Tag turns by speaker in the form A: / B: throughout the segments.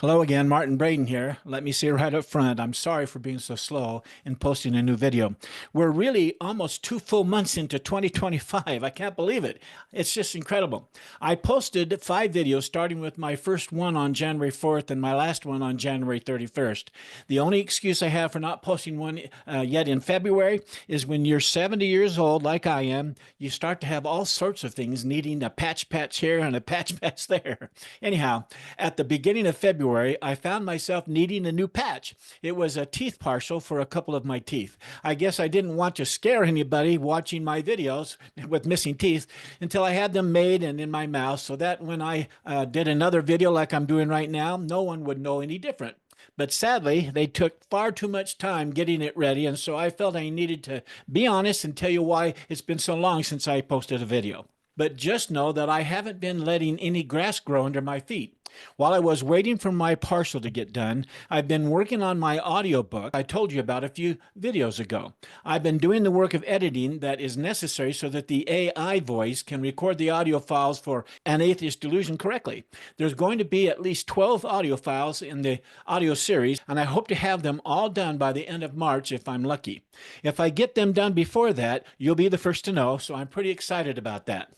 A: Hello again, Martin Braden here. Let me say right up front, I'm sorry for being so slow in posting a new video. We're really almost 2 full months into 2025. I can't believe it. It's just incredible. I posted 5 videos, starting with my first one on January 4th and my last one on January 31st. The only excuse I have for not posting one yet in February is when you're 70 years old, like I am, you start to have all sorts of things needing a patch here and a patch there. Anyhow, at the beginning of February, I found myself needing a new patch. It was a teeth partial for a couple of my teeth. I guess I didn't want to scare anybody watching my videos with missing teeth until I had them made and in my mouth, so that when I did another video like I'm doing right now, no one would know any different. But sadly, they took far too much time getting it ready, and so I felt I needed to be honest and tell you why it's been so long since I posted a video. But just know that I haven't been letting any grass grow under my feet. While I was waiting for my partial to get done, I've been working on my audiobook I told you about a few videos ago. I've been doing the work of editing that is necessary so that the AI voice can record the audio files for An Atheist Illusion correctly. There's going to be at least 12 audio files in the audio series, and I hope to have them all done by the end of March if I'm lucky. If I get them done before that, you'll be the first to know, so I'm pretty excited about that.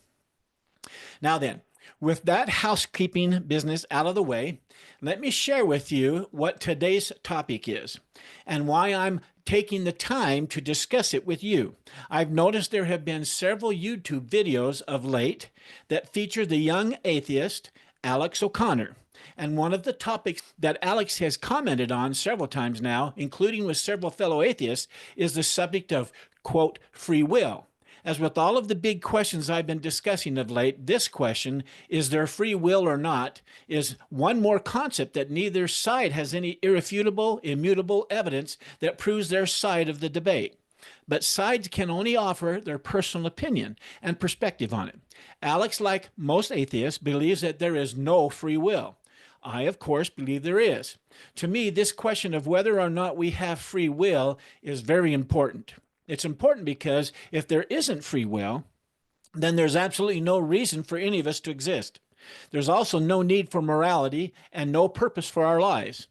A: Now then, with that housekeeping business out of the way, let me share with you what today's topic is and why I'm taking the time to discuss it with you. I've noticed there have been several YouTube videos of late that feature the young atheist, Alex O'Connor. And one of the topics that Alex has commented on several times now, including with several fellow atheists, is the subject of, quote, free will. As with all of the big questions I've been discussing of late, this question, is there free will or not, is one more concept that neither side has any irrefutable, immutable evidence that proves their side of the debate. But sides can only offer their personal opinion and perspective on it. Alex, like most atheists, believes that there is no free will. I, of course, believe there is. To me, this question of whether or not we have free will is very important. It's important because if there isn't free will, then there's absolutely no reason for any of us to exist. There's also no need for morality and no purpose for our lives.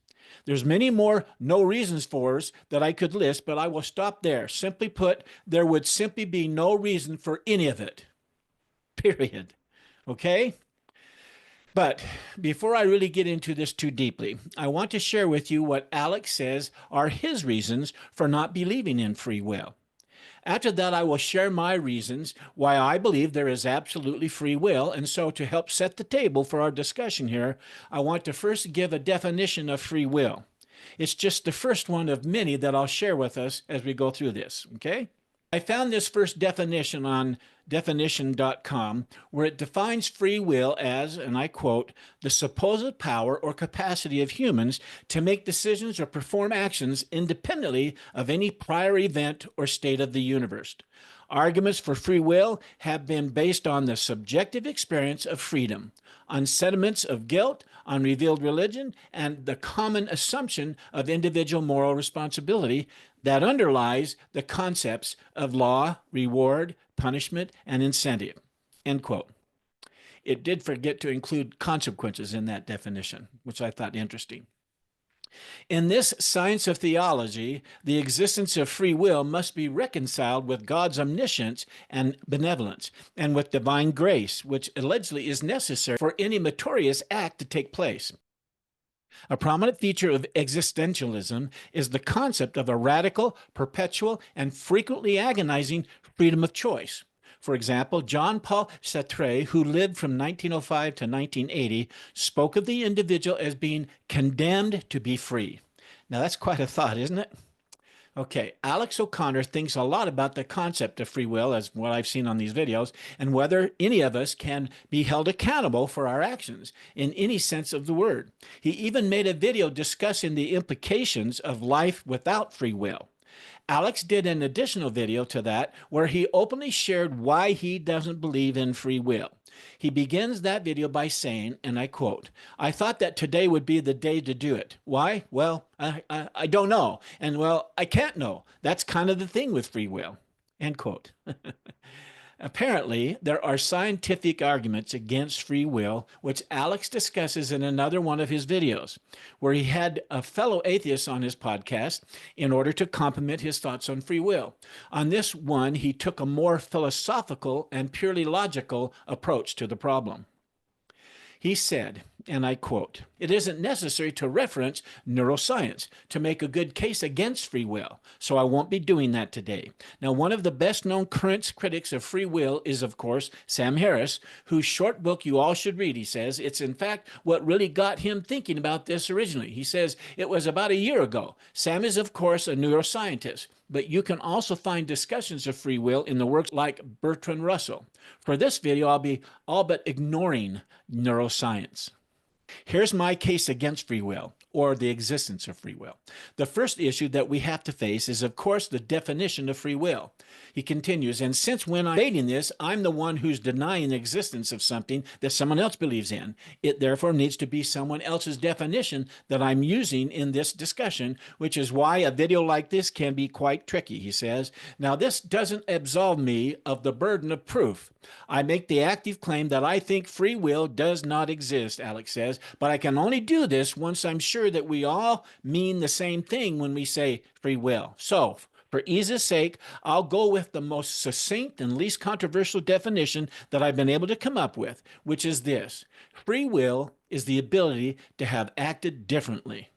A: There's many more no reasons for us that I could list, but I will stop there. Simply put, there would simply be no reason for any of it. Period. Okay? But before I really get into this too deeply, I want to share with you what Alex says are his reasons for not believing in free will. After that, I will share my reasons why I believe there is absolutely free will. And so to help set the table for our discussion here, I want to first give a definition of free will. It's just the first one of many that I'll share with us as we go through this, okay? I found this first definition on definition.com, where it defines free will as, and I quote, the supposed power or capacity of humans to make decisions or perform actions independently of any prior event or state of the universe. Arguments for free will have been based on the subjective experience of freedom, on sentiments of guilt, on revealed religion, and the common assumption of individual moral responsibility that underlies the concepts of law, reward, punishment, and incentive. End quote. It did forget to include consequences in that definition, which I thought interesting. In this science of theology, the existence of free will must be reconciled with God's omniscience and benevolence, and with divine grace, which allegedly is necessary for any meritorious act to take place. A prominent feature of existentialism is the concept of a radical, perpetual, and frequently agonizing freedom of choice. For example, John Paul Sartre, who lived from 1905 to 1980, spoke of the individual as being condemned to be free. Now, that's quite a thought, isn't it? Okay, Alex O'Connor thinks a lot about the concept of free will, as what I've seen on these videos, and whether any of us can be held accountable for our actions in any sense of the word. He even made a video discussing the implications of life without free will. Alex did an additional video to that where he openly shared why he doesn't believe in free will. He begins that video by saying, and I quote, "I thought that today would be the day to do it. Why? Well, I don't know. And well, I can't know. That's kind of the thing with free will." End quote. Apparently, there are scientific arguments against free will, which Alex discusses in another one of his videos, where he had a fellow atheist on his podcast in order to complement his thoughts on free will. On this one, he took a more philosophical and purely logical approach to the problem. He said, and I quote, "It isn't necessary to reference neuroscience to make a good case against free will, so I won't be doing that today." Now, one of the best-known current critics of free will is, of course, Sam Harris, whose short book you all should read, he says. It's, in fact, what really got him thinking about this originally. He says it was about a year ago. Sam is, of course, a neuroscientist, but you can also find discussions of free will in the works like Bertrand Russell. For this video, I'll be all but ignoring neuroscience. Here's my case against free will, or the existence of free will. The first issue that we have to face is, of course, the definition of free will. He continues, and since when I'm debating this, I'm the one who's denying the existence of something that someone else believes in. It therefore needs to be someone else's definition that I'm using in this discussion, which is why a video like this can be quite tricky, he says. Now, this doesn't absolve me of the burden of proof. I make the active claim that I think free will does not exist, Alex says, but I can only do this once I'm sure that we all mean the same thing when we say free will. So, for ease's sake, I'll go with the most succinct and least controversial definition that I've been able to come up with, which is this: free will is the ability to have acted differently.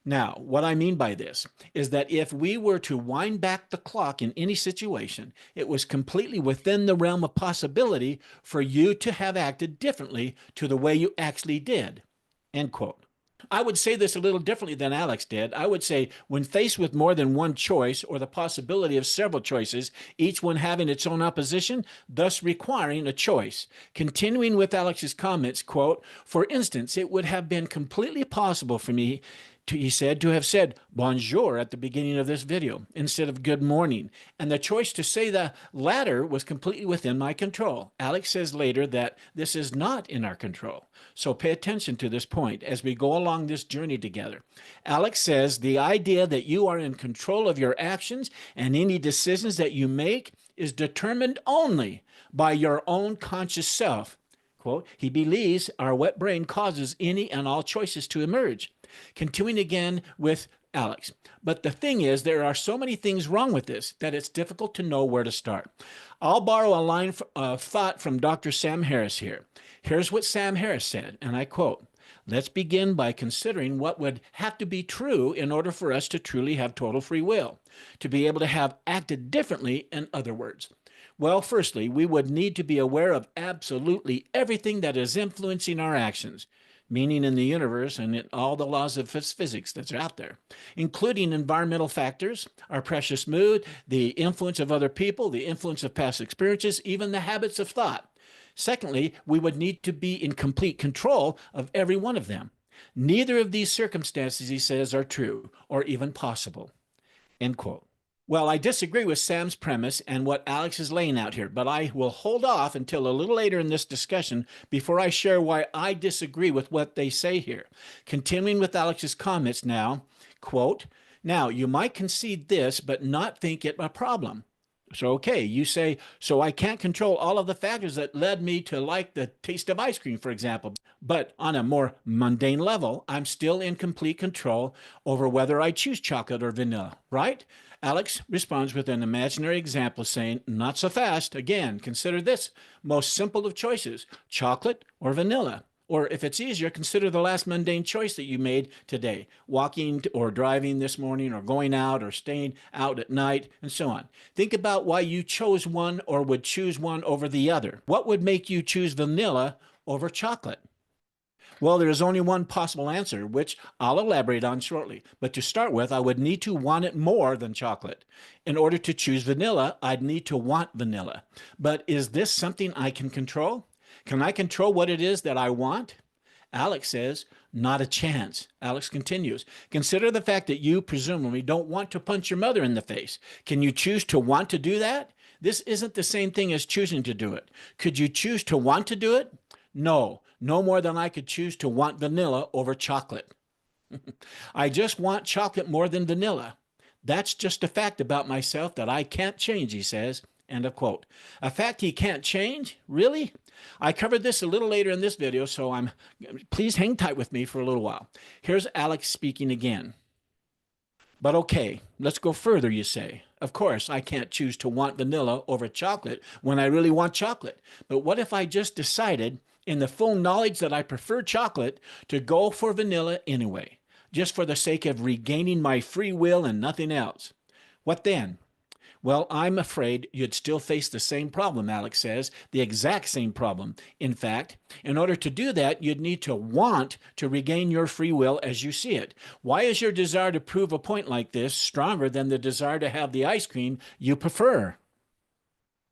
A: Now, what I mean by this is that if we were to wind back the clock in any situation, it was completely within the realm of possibility for you to have acted differently to the way you actually did. End quote. I would say this a little differently than Alex did. I would say when faced with more than one choice or the possibility of several choices, each one having its own opposition, thus requiring a choice. Continuing with Alex's comments, quote, "For instance, it would have been completely possible for me he said, to have said bonjour at the beginning of this video instead of good morning. And the choice to say the latter was completely within my control." Alex says later that this is not in our control. So pay attention to this point as we go along this journey together. Alex says the idea that you are in control of your actions and any decisions that you make is determined only by your own conscious self. Quote, "He believes our wet brain causes any and all choices to emerge." Continuing again with Alex. "But the thing is, there are so many things wrong with this that it's difficult to know where to start." I'll borrow a line of thought from Dr. Sam Harris here. Here's what Sam Harris said, and I quote, "Let's begin by considering what would have to be true in order for us to truly have total free will, to be able to have acted differently, in other words. Well, firstly, we would need to be aware of absolutely everything that is influencing our actions, meaning in the universe and in all the laws of physics that's out there, including environmental factors, our precious mood, the influence of other people, the influence of past experiences, even the habits of thought. Secondly, we would need to be in complete control of every one of them. Neither of these circumstances, he says, are true or even possible." End quote. Well, I disagree with Sam's premise and what Alex is laying out here, but I will hold off until a little later in this discussion before I share why I disagree with what they say here. Continuing with Alex's comments now, quote, "Now, you might concede this, but not think it a problem. So, okay, you say, so I can't control all of the factors that led me to like the taste of ice cream, for example. But on a more mundane level, I'm still in complete control over whether I choose chocolate or vanilla, right?" Alex responds with an imaginary example saying, "Not so fast. Again, consider this most simple of choices, chocolate or vanilla. Or if it's easier, consider the last mundane choice that you made today, walking or driving this morning or going out or staying out at night and so on. Think about why you chose one or would choose one over the other. What would make you choose vanilla over chocolate?" Well, there is only one possible answer, which I'll elaborate on shortly. But to start with, I would need to want it more than chocolate. In order to choose vanilla, I'd need to want vanilla. But is this something I can control? Can I control what it is that I want? Alex says, not a chance. Alex continues, consider the fact that you presumably don't want to punch your mother in the face. Can you choose to want to do that? This isn't the same thing as choosing to do it. Could you choose to want to do it? No, no more than I could choose to want vanilla over chocolate. I just want chocolate more than vanilla. That's just a fact about myself that I can't change, he says. End of quote. A fact he can't change? Really? I covered this a little later in this video, so please hang tight with me for a little while. Here's Alex speaking again. But okay, let's go further, you say. Of course, I can't choose to want vanilla over chocolate when I really want chocolate. But what if I just decided, in the full knowledge that I prefer chocolate, to go for vanilla anyway, just for the sake of regaining my free will and nothing else? What then? Well, I'm afraid you'd still face the same problem, Alex says, the exact same problem. In fact, in order to do that, you'd need to want to regain your free will as you see it. Why is your desire to prove a point like this stronger than the desire to have the ice cream you prefer?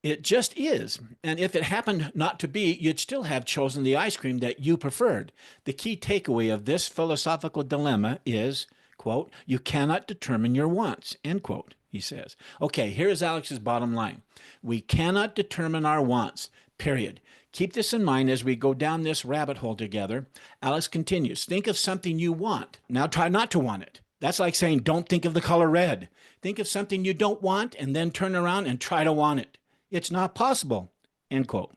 A: It just is. And if it happened not to be, you'd still have chosen the ice cream that you preferred. The key takeaway of this philosophical dilemma is, quote, you cannot determine your wants, end quote. He says. Okay, here's Alex's bottom line. We cannot determine our wants, period. Keep this in mind as we go down this rabbit hole together. Alex continues, think of something you want. Now try not to want it. That's like saying, don't think of the color red. Think of something you don't want and then turn around and try to want it. It's not possible, end quote.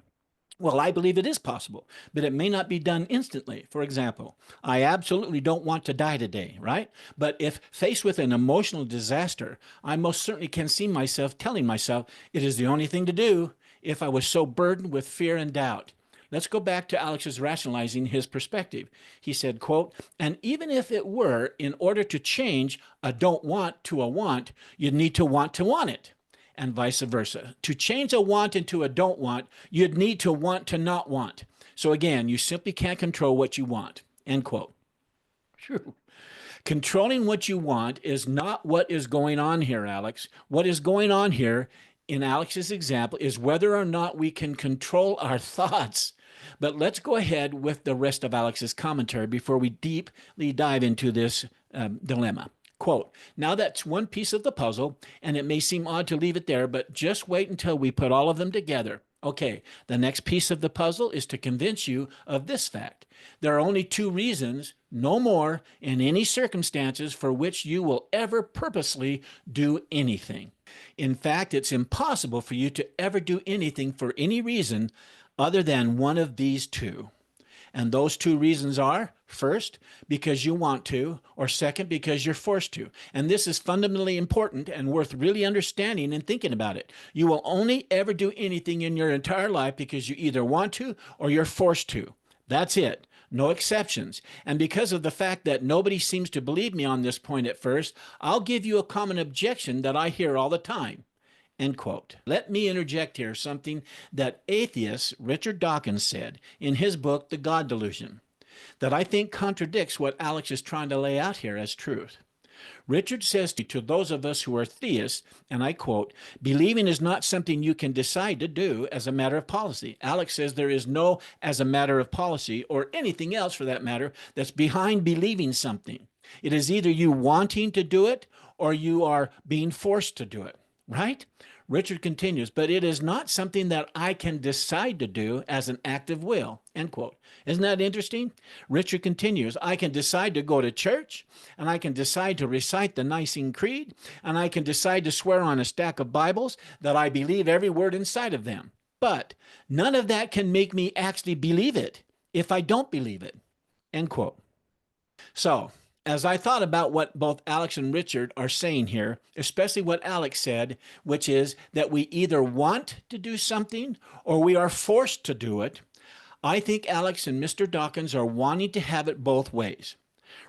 A: Well, I believe it is possible, but it may not be done instantly. For example, I absolutely don't want to die today, right? But if faced with an emotional disaster, I most certainly can see myself telling myself it is the only thing to do if I was so burdened with fear and doubt. Let's go back to Alex's rationalizing his perspective. He said, quote, and even if it were, in order to change a don't want to a want, you'd need to want it. And vice versa. To change a want into a don't want, you'd need to want to not want. So again, you simply can't control what you want, end quote. True. Controlling what you want is not what is going on here, Alex. What is going on here, in Alex's example, is whether or not we can control our thoughts. But let's go ahead with the rest of Alex's commentary before we deeply dive into this dilemma. Quote, now that's one piece of the puzzle, and it may seem odd to leave it there, but just wait until we put all of them together. Okay, the next piece of the puzzle is to convince you of this fact. There are only two reasons, no more, in any circumstances for which you will ever purposely do anything. In fact, it's impossible for you to ever do anything for any reason other than one of these two. And those two reasons are, first, because you want to, or second, because you're forced to. And this is fundamentally important and worth really understanding and thinking about it. You will only ever do anything in your entire life because you either want to or you're forced to. That's it. No exceptions. And because of the fact that nobody seems to believe me on this point at first, I'll give you a common objection that I hear all the time. End quote. Let me interject here something that atheist Richard Dawkins said in his book, The God Delusion, that I think contradicts what Alex is trying to lay out here as truth. Richard says to those of us who are theists, and I quote, believing is not something you can decide to do as a matter of policy. Alex says there is no as a matter of policy or anything else for that matter that's behind believing something. It is either you wanting to do it or you are being forced to do it. Right? Richard continues, but it is not something that I can decide to do as an act of will, end quote. Isn't that interesting? Richard continues, I can decide to go to church, and I can decide to recite the Nicene Creed, and I can decide to swear on a stack of Bibles that I believe every word inside of them. But none of that can make me actually believe it if I don't believe it, end quote. So, as I thought about what both Alex and Richard are saying here, especially what Alex said, which is that we either want to do something or we are forced to do it, I think Alex and Mr. Dawkins are wanting to have it both ways.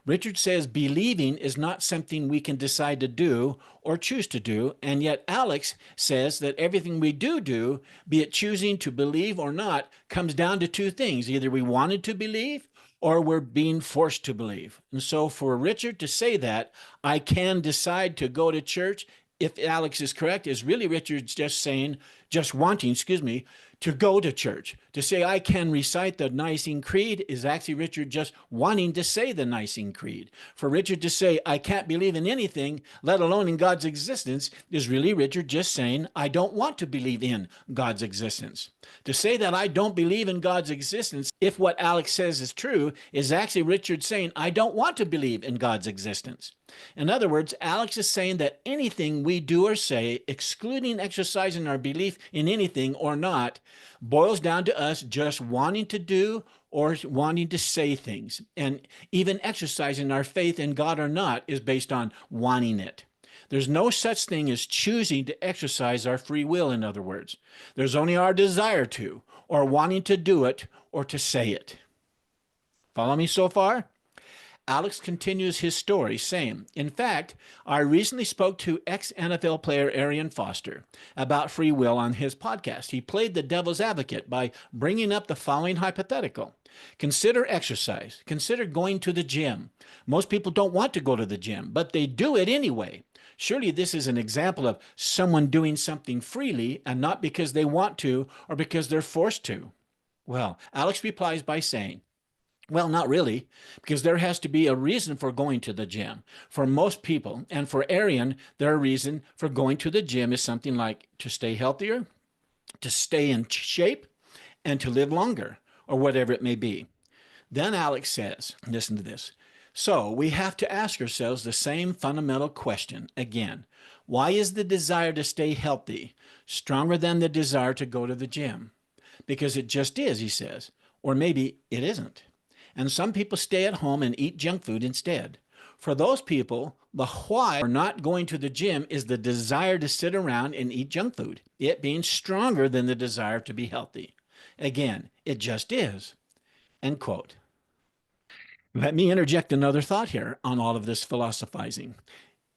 A: Richard says believing is not something we can decide to do or choose to do, and yet Alex says that everything we do, be it choosing to believe or not, comes down to two things. Either we wanted to believe or we're being forced to believe. And so for Richard to say that, I can decide to go to church, if Alex is correct, is really Richard's just wanting, to go to church. To say I can recite the Nicene Creed is actually Richard just wanting to say the Nicene Creed. For Richard to say I can't believe in anything, let alone in God's existence, is really Richard just saying I don't want to believe in God's existence. To say that I don't believe in God's existence, if what Alex says is true, is actually Richard saying, I don't want to believe in God's existence. In other words, Alex is saying that anything we do or say, excluding exercising our belief in anything or not, boils down to us just wanting to do or wanting to say things. And even exercising our faith in God or not is based on wanting it. There's no such thing as choosing to exercise our free will, in other words. There's only our desire to, or wanting to do it, or to say it. Follow me so far? Alex continues his story, saying, in fact, I recently spoke to ex-NFL player Arian Foster about free will on his podcast. He played the devil's advocate by bringing up the following hypothetical. Consider exercise. Consider going to the gym. Most people don't want to go to the gym, but they do it anyway. Surely this is an example of someone doing something freely and not because they want to or because they're forced to. Well, Alex replies by saying, well, not really, because there has to be a reason for going to the gym. For most people, and for Arian, their reason for going to the gym is something like to stay healthier, to stay in shape, and to live longer, or whatever it may be. Then Alex says, listen to this, so we have to ask ourselves the same fundamental question again. Why is the desire to stay healthy stronger than the desire to go to the gym? Because it just is, he says, or maybe it isn't. And some people stay at home and eat junk food instead. For those people, the why for not going to the gym is the desire to sit around and eat junk food, it being stronger than the desire to be healthy. Again, it just is. End quote. Let me interject another thought here on all of this philosophizing.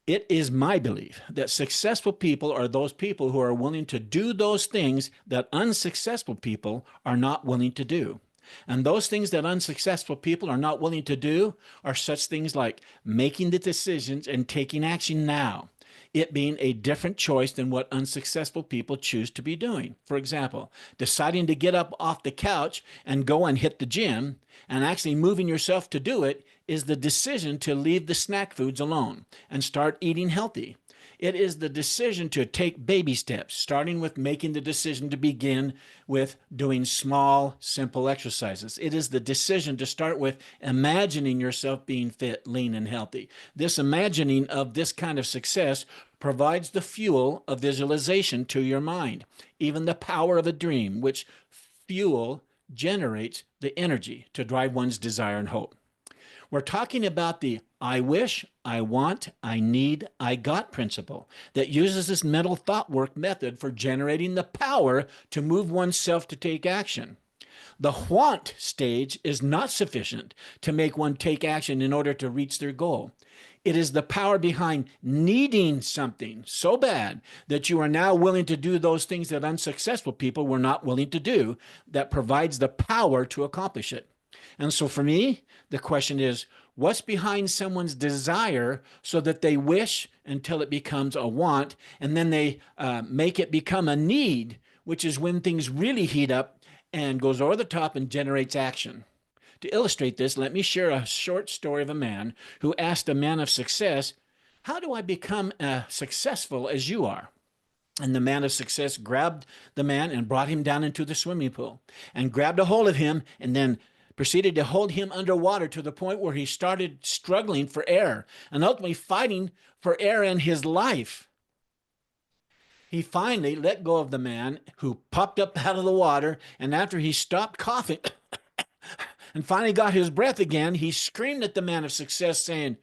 A: It is my belief that successful people are those people who are willing to do those things that unsuccessful people are not willing to do. And those things that unsuccessful people are not willing to do are such things like making the decisions and taking action now, it being a different choice than what unsuccessful people choose to be doing. For example, deciding to get up off the couch and go and hit the gym and actually moving yourself to do it is the decision to leave the snack foods alone and start eating healthy. It is the decision to take baby steps, starting with making the decision to begin with doing small, simple exercises. It is the decision to start with imagining yourself being fit, lean, and healthy. This imagining of this kind of success provides the fuel of visualization to your mind, even the power of a dream, which fuel generates the energy to drive one's desire and hope. We're talking about the I wish, I want, I need, I got principle that uses this mental thought work method for generating the power to move oneself to take action. The want stage is not sufficient to make one take action in order to reach their goal. It is the power behind needing something so bad that you are now willing to do those things that unsuccessful people were not willing to do that provides the power to accomplish it. And so for me, the question is, what's behind someone's desire so that they wish until it becomes a want, and then they make it become a need, which is when things really heat up and goes over the top and generates action. To illustrate this, let me share a short story of a man who asked a man of success, how do I become as successful as you are? And the man of success grabbed the man and brought him down into the swimming pool and grabbed a hold of him and then proceeded to hold him underwater to the point where he started struggling for air and ultimately fighting for air in his life. He finally let go of the man who popped up out of the water, and after he stopped coughing and finally got his breath again, he screamed at the man of success saying,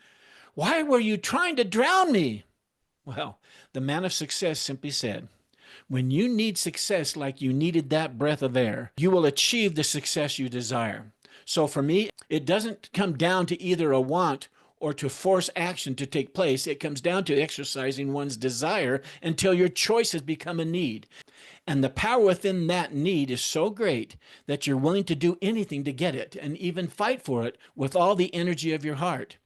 A: "Why were you trying to drown me?" Well, the man of success simply said, when you need success like you needed that breath of air, you will achieve the success you desire. So for me, it doesn't come down to either a want or to force action to take place. It comes down to exercising one's desire until your choice has become a need. And the power within that need is so great that you're willing to do anything to get it and even fight for it with all the energy of your heart.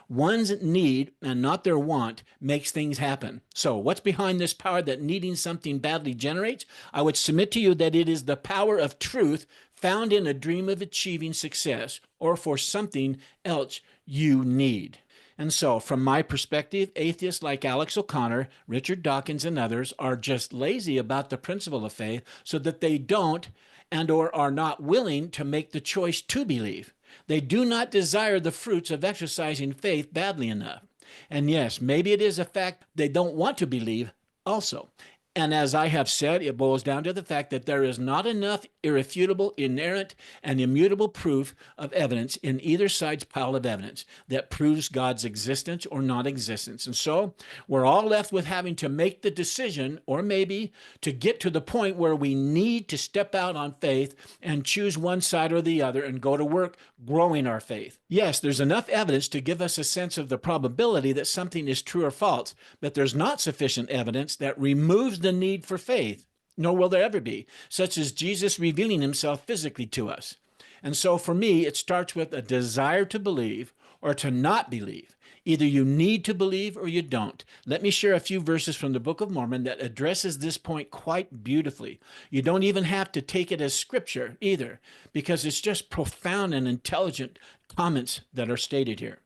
A: One's need and not their want makes things happen. So what's behind this power that needing something badly generates? I would submit to you that it is the power of truth found in a dream of achieving success or for something else you need. And so, from my perspective, atheists like Alex O'Connor, Richard Dawkins, and others are just lazy about the principle of faith so that they don't and or are not willing to make the choice to believe. They do not desire the fruits of exercising faith badly enough. And yes, maybe it is a fact they don't want to believe also. And as I have said, it boils down to the fact that there is not enough irrefutable, inerrant, and immutable proof of evidence in either side's pile of evidence that proves God's existence or non-existence. And so we're all left with having to make the decision, or maybe to get to the point where we need to step out on faith and choose one side or the other and go to work growing our faith. Yes, there's enough evidence to give us a sense of the probability that something is true or false, but there's not sufficient evidence that removes the need for faith, nor will there ever be, such as Jesus revealing himself physically to us. And so for me, it starts with a desire to believe or to not believe. Either you need to believe or you don't. Let me share a few verses from the Book of Mormon that addresses this point quite beautifully. You don't even have to take it as scripture either, because it's just profound and intelligent comments that are stated here.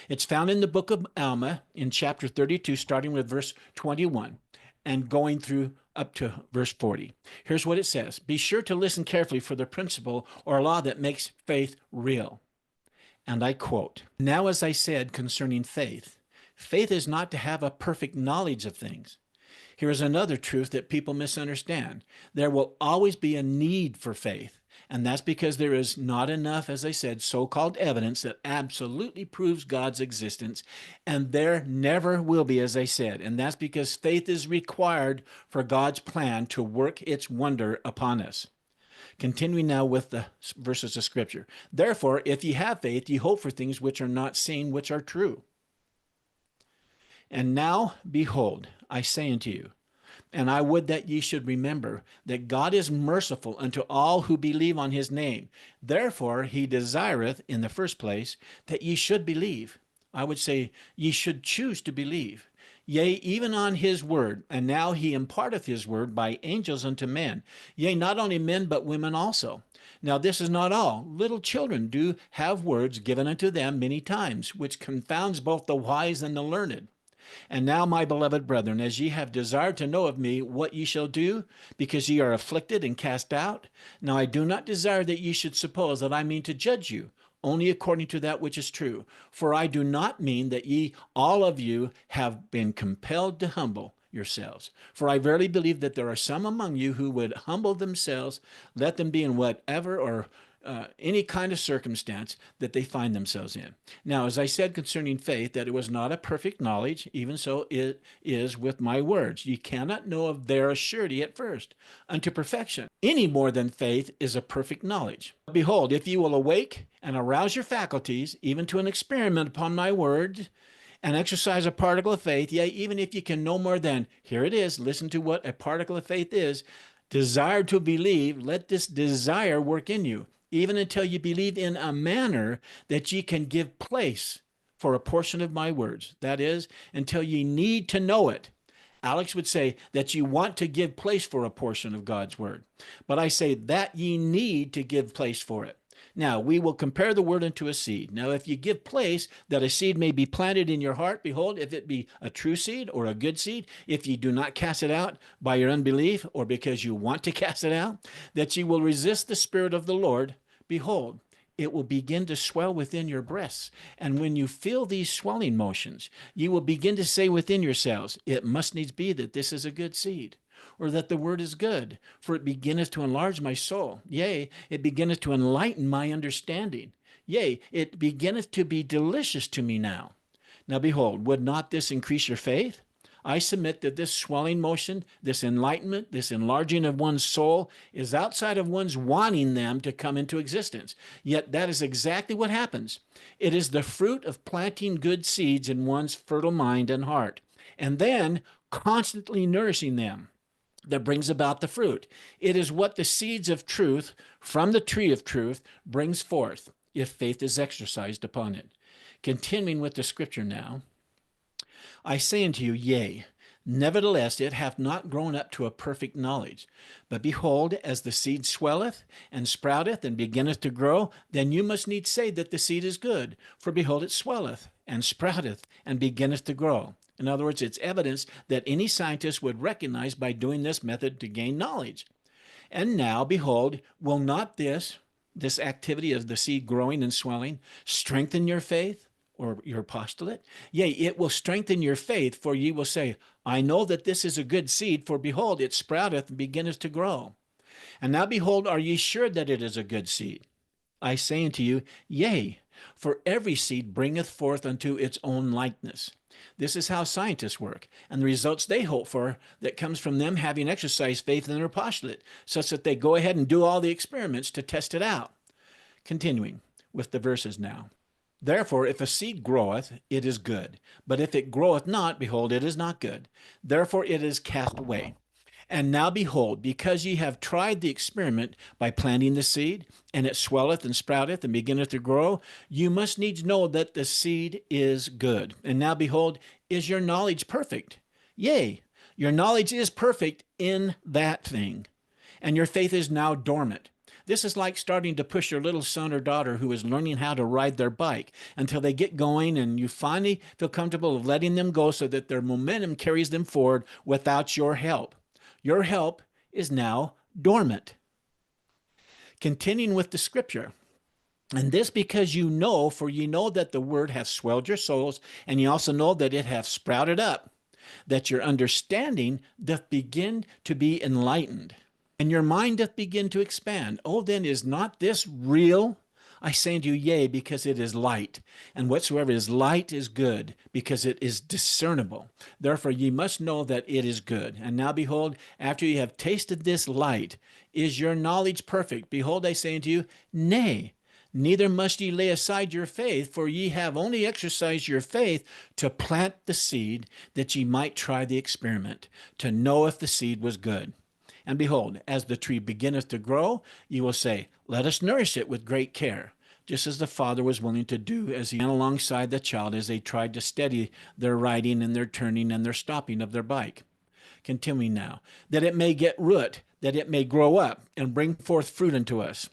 A: It's found in the Book of Alma in chapter 32, starting with verse 21 and going through up to verse 40. Here's what it says. Be sure to listen carefully for the principle or law that makes faith real. And I quote, now as I said concerning faith, faith is not to have a perfect knowledge of things. Here is another truth that people misunderstand. There will always be a need for faith. And that's because there is not enough, as I said, so-called evidence that absolutely proves God's existence. And there never will be, as I said. And that's because faith is required for God's plan to work its wonder upon us. Continuing now with the verses of Scripture. Therefore, if ye have faith, ye hope for things which are not seen, which are true. And now, behold, I say unto you, and I would that ye should remember that God is merciful unto all who believe on his name. Therefore he desireth, in the first place, that ye should believe. I would say ye should choose to believe. Yea, even on his word, and now he imparteth his word by angels unto men. Yea, not only men, but women also. Now this is not all. Little children do have words given unto them many times, which confounds both the wise and the learned. And now, my beloved brethren, as ye have desired to know of me what ye shall do, because ye are afflicted and cast out, now I do not desire that ye should suppose that I mean to judge you, only according to that which is true. For I do not mean that ye, all of you, have been compelled to humble yourselves. For I verily believe that there are some among you who would humble themselves, let them be in whatever or any kind of circumstance that they find themselves in. Now, as I said concerning faith, that it was not a perfect knowledge, even so it is with my words. Ye cannot know of their surety at first, unto perfection. Any more than faith is a perfect knowledge. Behold, if ye will awake and arouse your faculties, even to an experiment upon my word, and exercise a particle of faith, yea, even if ye can no more than, here it is, listen to what a particle of faith is, desire to believe, let this desire work in you, even until you believe in a manner that ye can give place for a portion of my words. That is, until ye need to know it. Alex would say that you want to give place for a portion of God's word. But I say that ye need to give place for it. Now, we will compare the word unto a seed. Now, if you give place that a seed may be planted in your heart, behold, if it be a true seed or a good seed, if ye do not cast it out by your unbelief or because you want to cast it out, that ye will resist the Spirit of the Lord, behold, it will begin to swell within your breasts. And when you feel these swelling motions, you will begin to say within yourselves, it must needs be that this is a good seed, or that the word is good, for it beginneth to enlarge my soul. Yea, it beginneth to enlighten my understanding. Yea, it beginneth to be delicious to me now. Now behold, would not this increase your faith? I submit that this swelling motion, this enlightenment, this enlarging of one's soul is outside of one's wanting them to come into existence. Yet that is exactly what happens. It is the fruit of planting good seeds in one's fertile mind and heart, and then constantly nourishing them that brings about the fruit. It is what the seeds of truth from the tree of truth brings forth if faith is exercised upon it. Continuing with the scripture now, I say unto you, yea, Nevertheless, it hath not grown up to a perfect knowledge. But behold, as the seed swelleth and sprouteth and beginneth to grow, then you must needs say that the seed is good. For behold, it swelleth and sprouteth and beginneth to grow. In other words, it's evidence that any scientist would recognize by doing this method to gain knowledge. And now, behold, will not this activity of the seed growing and swelling strengthen your faith or your postulate? Yea, it will strengthen your faith, for ye will say, I know that this is a good seed, for behold, it sprouteth and beginneth to grow. And now, behold, are ye sure that it is a good seed? I say unto you, yea, for every seed bringeth forth unto its own likeness. This is how scientists work, and the results they hope for that comes from them having exercised faith in their postulate, such that they go ahead and do all the experiments to test it out. Continuing with the verses now. Therefore, if a seed groweth, it is good. But if it groweth not, behold, it is not good. Therefore it is cast away. And now behold, because ye have tried the experiment by planting the seed, and it swelleth and sprouteth and beginneth to grow, you must needs know that the seed is good. And now behold, is your knowledge perfect? Yea, your knowledge is perfect in that thing, and your faith is now dormant. This is like starting to push your little son or daughter who is learning how to ride their bike until they get going and you finally feel comfortable of letting them go so that their momentum carries them forward without your help. Your help is now dormant. Continuing with the scripture. And this because you know, for ye know that the word hath swelled your souls, and ye also know that it hath sprouted up, that your understanding doth begin to be enlightened, and your mind doth begin to expand. Oh, then is not this real? I say unto you, yea, because it is light. And whatsoever is light is good, because it is discernible. Therefore ye must know that it is good. And now behold, after ye have tasted this light, is your knowledge perfect? Behold, I say unto you, nay. Neither must ye lay aside your faith, for ye have only exercised your faith to plant the seed, that ye might try the experiment, to know if the seed was good. And behold, as the tree beginneth to grow, ye will say, let us nourish it with great care, just as the father was willing to do as he ran alongside the child as they tried to steady their riding and their turning and their stopping of their bike. Continuing now, that it may get root, that it may grow up and bring forth fruit unto us.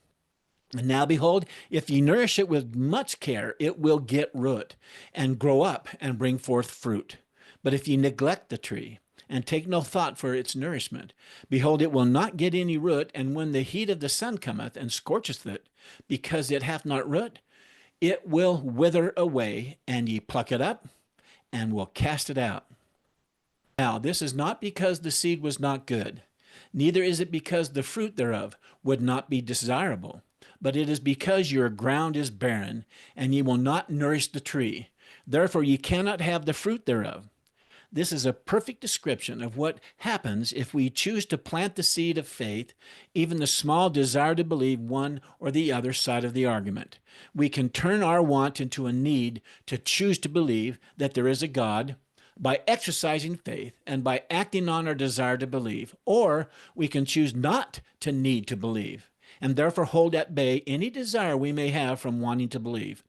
A: And now behold, if ye nourish it with much care, it will get root and grow up and bring forth fruit. But if ye neglect the tree, and take no thought for its nourishment, behold, it will not get any root, and when the heat of the sun cometh and scorcheth it, because it hath not root, it will wither away, and ye pluck it up, and will cast it out. Now, this is not because the seed was not good, neither is it because the fruit thereof would not be desirable, but it is because your ground is barren, and ye will not nourish the tree. Therefore ye cannot have the fruit thereof. This is a perfect description of what happens if we choose to plant the seed of faith, even the small desire to believe one or the other side of the argument. We can turn our want into a need to choose to believe that there is a God by exercising faith and by acting on our desire to believe, or we can choose not to need to believe and therefore hold at bay any desire we may have from wanting to believe.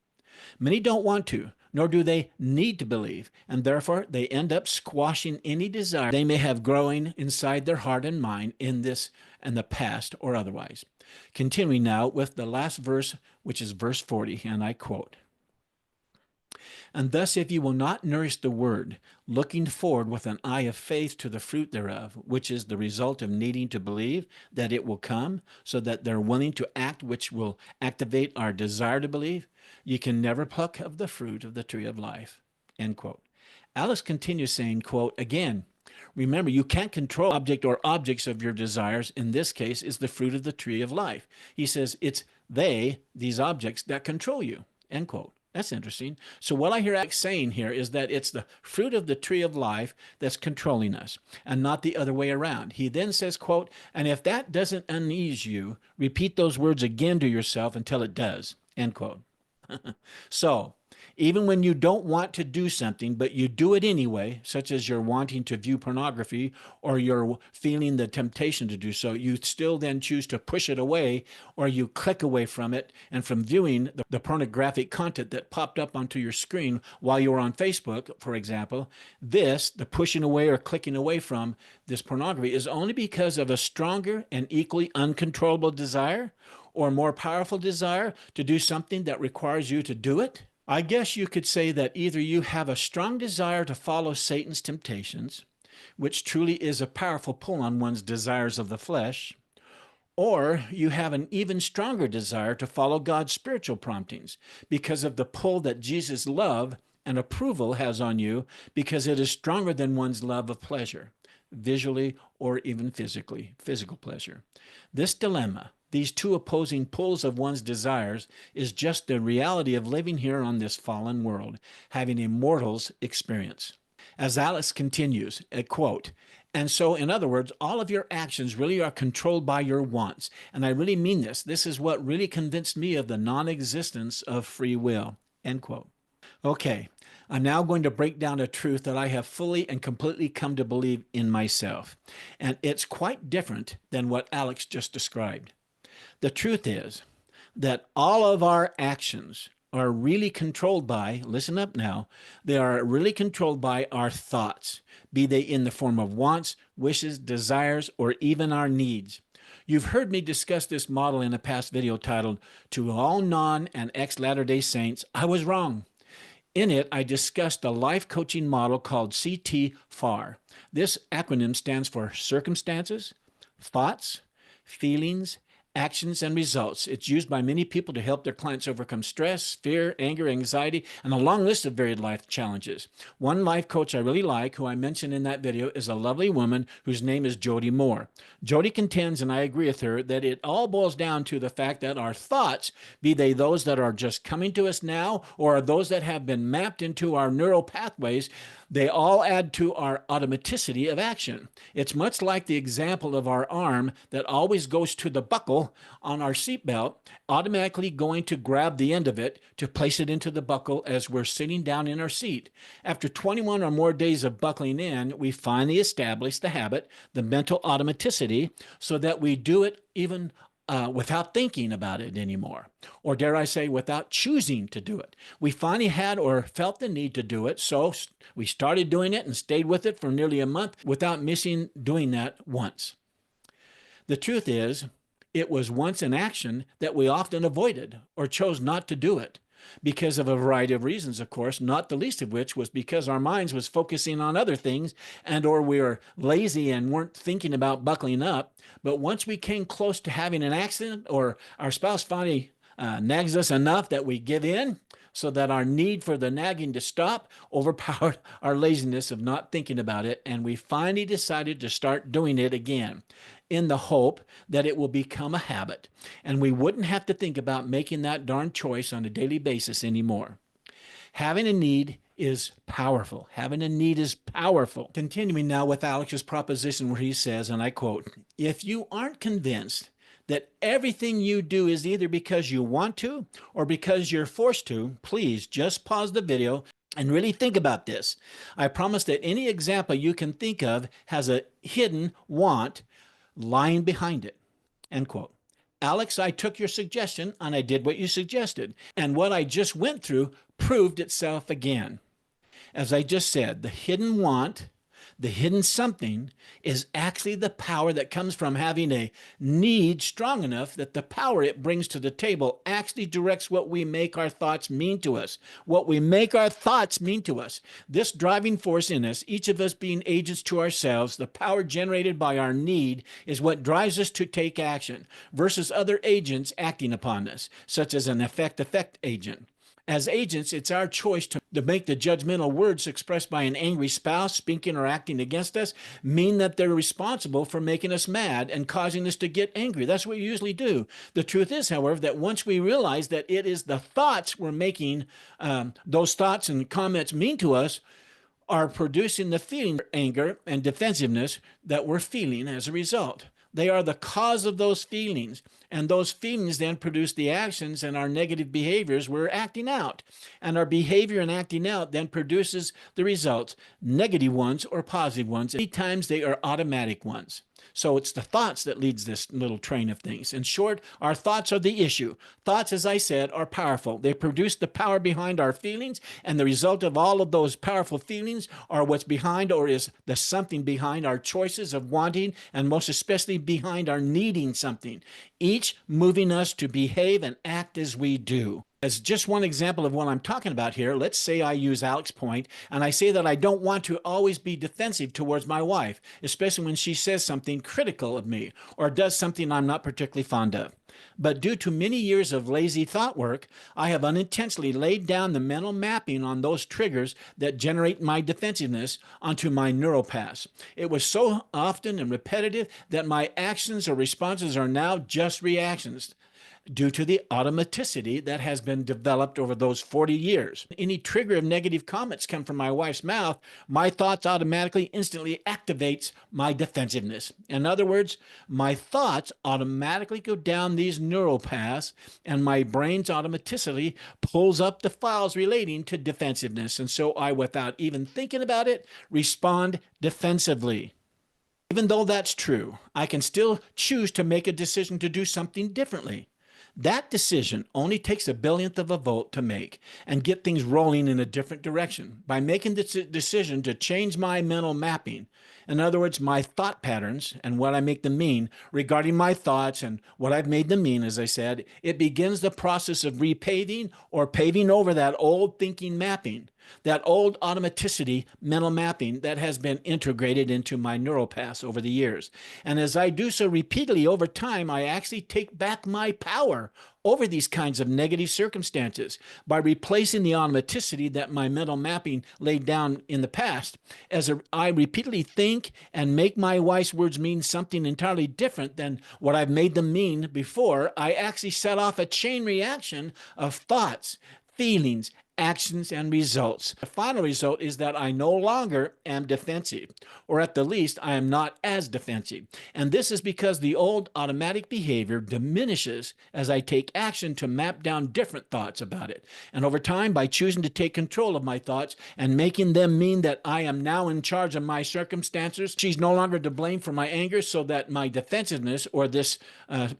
A: Many don't want to, nor do they need to believe, and therefore they end up squashing any desire they may have growing inside their heart and mind in this and the past or otherwise. Continuing now with the last verse, which is verse 40, and I quote, and thus if you will not nourish the word, looking forward with an eye of faith to the fruit thereof, which is the result of needing to believe that it will come, so that they're willing to act, which will activate our desire to believe, ye can never pluck of the fruit of the tree of life. End quote. Alice continues saying, quote, again, remember, you can't control object or objects of your desires. In this case, is the fruit of the tree of life. He says it's these objects, that control you. End quote. That's interesting. So what I hear Alex saying here is that it's the fruit of the tree of life that's controlling us and not the other way around. He then says, quote, and if that doesn't unease you, repeat those words again to yourself until it does, end quote. So Even when you don't want to do something, but you do it anyway, such as you're wanting to view pornography or you're feeling the temptation to do so, you still then choose to push it away, or you click away from it and from viewing the pornographic content that popped up onto your screen while you were on Facebook, for example. The pushing away or clicking away from this pornography is only because of a stronger and equally uncontrollable desire or more powerful desire to do something that requires you to do it. I guess you could say that either you have a strong desire to follow Satan's temptations, which truly is a powerful pull on one's desires of the flesh, or you have an even stronger desire to follow God's spiritual promptings because of the pull that Jesus' love and approval has on you, because it is stronger than one's love of pleasure, visually or even physical pleasure. This dilemma, these two opposing pulls of one's desires, is just the reality of living here on this fallen world, having a mortal's experience. As Alex continues, a quote, "And so, in other words, all of your actions really are controlled by your wants." And I really mean this. This is what really convinced me of the non-existence of free will, end quote. Okay, I'm now going to break down a truth that I have fully and completely come to believe in myself. And it's quite different than what Alex just described. The truth is that all of our actions are really controlled by, listen up now, they are really controlled by our thoughts, be they in the form of wants, wishes, desires, or even our needs. You've heard me discuss this model in a past video titled, "To All Non- and Ex-Latter-day Saints, I Was Wrong." In it, I discussed a life coaching model called CT-FAR. This acronym stands for circumstances, thoughts, feelings, actions, and results. It's used by many people to help their clients overcome stress, fear, anger, anxiety, and a long list of varied life challenges. One life coach I really like, who I mentioned in that video, is a lovely woman whose name is Jody Moore. Jody contends, and I agree with her, that it all boils down to the fact that our thoughts, be they those that are just coming to us now or those that have been mapped into our neural pathways, they all add to our automaticity of action. It's much like the example of our arm that always goes to the buckle on our seatbelt, automatically going to grab the end of it to place it into the buckle as we're sitting down in our seat. After 21 or more days of buckling in, we finally establish the habit, the mental automaticity, so that we do it even without thinking about it anymore, or dare I say, without choosing to do it. We finally had or felt the need to do it, so we started doing it and stayed with it for nearly a month without missing doing that once. The truth is, it was once an action that we often avoided or chose not to do it, because of a variety of reasons, of course, not the least of which was because our minds was focusing on other things, and or we were lazy and weren't thinking about buckling up. But once we came close to having an accident, or our spouse finally nags us enough that we give in, so that our need for the nagging to stop overpowered our laziness of not thinking about it, and we finally decided to start doing it again, in the hope that it will become a habit, and we wouldn't have to think about making that darn choice on a daily basis anymore. Having a need is powerful. Having a need is powerful. Continuing now with Alex's proposition, where he says, and I quote, "If you aren't convinced that everything you do is either because you want to or because you're forced to, please just pause the video and really think about this. I promise that any example you can think of has a hidden want lying behind it," end quote. Alex, I took your suggestion and I did what you suggested. And what I just went through proved itself again. As I just said, the hidden want, the hidden something, is actually the power that comes from having a need strong enough that the power it brings to the table actually directs what we make our thoughts mean to us. What we make our thoughts mean to us. This driving force in us, each of us being agents to ourselves, the power generated by our need, is what drives us to take action versus other agents acting upon us, such as an effect agent. As agents, it's our choice to make the judgmental words expressed by an angry spouse speaking or acting against us mean that they're responsible for making us mad and causing us to get angry. That's what we usually do. The truth is, however, that once we realize that it is the thoughts we're making, those thoughts and comments mean to us, are producing the feeling of anger and defensiveness that we're feeling as a result. They are the cause of those feelings. And those feelings then produce the actions and our negative behaviors we're acting out. And our behavior and acting out then produces the results, negative ones or positive ones. Many times they are automatic ones. So it's the thoughts that leads this little train of things. In short, our thoughts are the issue. Thoughts, as I said, are powerful. They produce the power behind our feelings, and the result of all of those powerful feelings are what's behind, or is the something behind our choices of wanting, and most especially behind our needing something, each moving us to behave and act as we do. As just one example of what I'm talking about here, let's say I use Alex's point, and I say that I don't want to always be defensive towards my wife, especially when she says something critical of me or does something I'm not particularly fond of. But due to many years of lazy thought work, I have unintentionally laid down the mental mapping on those triggers that generate my defensiveness onto my neural paths. It was so often and repetitive that my actions or responses are now just reactions, due to the automaticity that has been developed over those 40 years. Any trigger of negative comments come from my wife's mouth, my thoughts automatically, instantly activates my defensiveness. In other words, my thoughts automatically go down these neural paths, and my brain's automaticity pulls up the files relating to defensiveness. And so I, without even thinking about it, respond defensively. Even though that's true, I can still choose to make a decision to do something differently. That decision only takes a billionth of a vote to make and get things rolling in a different direction. By making this decision to change my mental mapping, in other words, my thought patterns and what I make them mean regarding my thoughts and what I've made them mean, as I said, it begins the process of repaving or paving over that old thinking mapping, that old automaticity mental mapping that has been integrated into my neural paths over the years. And as I do so repeatedly over time, I actually take back my power over these kinds of negative circumstances by replacing the automaticity that my mental mapping laid down in the past. As I repeatedly think and make my wife's words mean something entirely different than what I've made them mean before, I actually set off a chain reaction of thoughts, feelings, actions, and results. The final result is that I no longer am defensive, or at the least, I am not as defensive. And this is because the old automatic behavior diminishes as I take action to map down different thoughts about it. And over time, by choosing to take control of my thoughts and making them mean that I am now in charge of my circumstances, she's no longer to blame for my anger, so that my defensiveness or this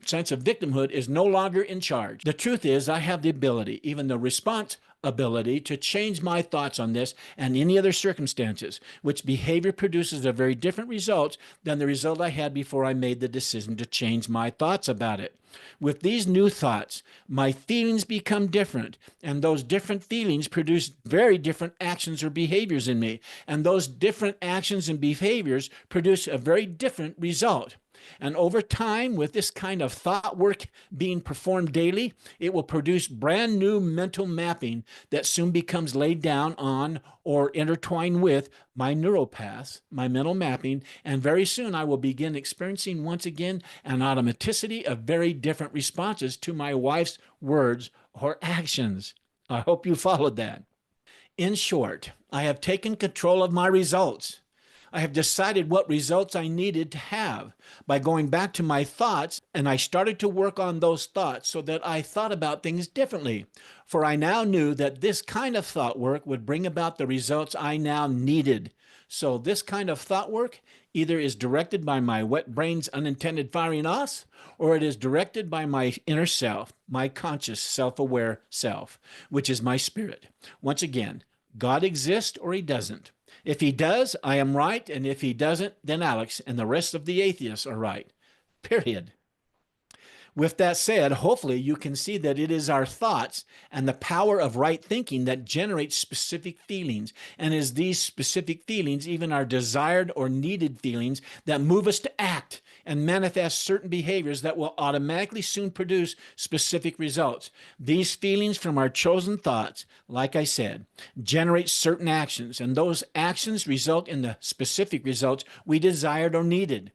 A: sense of victimhood is no longer in charge. The truth is, I have the ability, even the response ability, to change my thoughts on this and any other circumstances, which behavior produces a very different result than the result I had before I made the decision to change my thoughts about it. With these new thoughts, my feelings become different, and those different feelings produce very different actions or behaviors in me, and those different actions and behaviors produce a very different result. And over time, with this kind of thought work being performed daily, it will produce brand new mental mapping that soon becomes laid down on or intertwined with my neural paths, my mental mapping, and very soon I will begin experiencing once again an automaticity of very different responses to my wife's words or actions. I hope you followed that. In short, I have taken control of my results. I have decided what results I needed to have by going back to my thoughts, and I started to work on those thoughts so that I thought about things differently. For I now knew that this kind of thought work would bring about the results I now needed. So this kind of thought work either is directed by my wet brain's unintended firing off, or it is directed by my inner self, my conscious, self-aware self, which is my spirit. Once again, God exists or he doesn't. If he does, I am right, and if he doesn't, then Alex and the rest of the atheists are right. Period. With that said, hopefully you can see that it is our thoughts and the power of right thinking that generates specific feelings, and is these specific feelings, even our desired or needed feelings, that move us to act and manifest certain behaviors that will automatically soon produce specific results. These feelings from our chosen thoughts, like I said, generate certain actions, and those actions result in the specific results we desired or needed.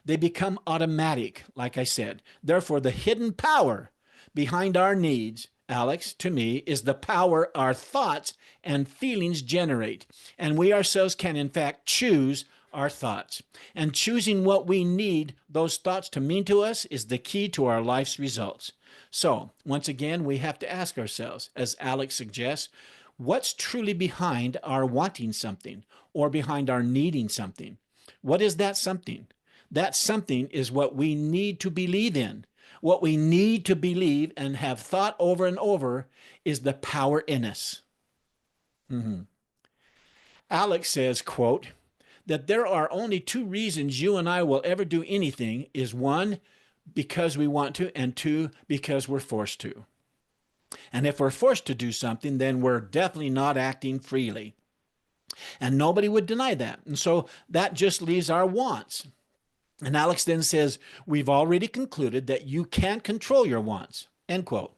A: They become automatic, like I said. Therefore, the hidden power behind our needs, Alex, to me, is the power our thoughts and feelings generate. And we ourselves can, in fact, choose our thoughts. And choosing what we need those thoughts to mean to us is the key to our life's results. So, once again, we have to ask ourselves, as Alex suggests, what's truly behind our wanting something or behind our needing something? What is that something? That something is what we need to believe in. What we need to believe and have thought over and over is the power in us. Alex says, quote, that there are only two reasons you and I will ever do anything is one, because we want to, and two, because we're forced to. And if we're forced to do something, then we're definitely not acting freely. And nobody would deny that. And so that just leaves our wants. And Alex then says, we've already concluded that you can't control your wants, end quote.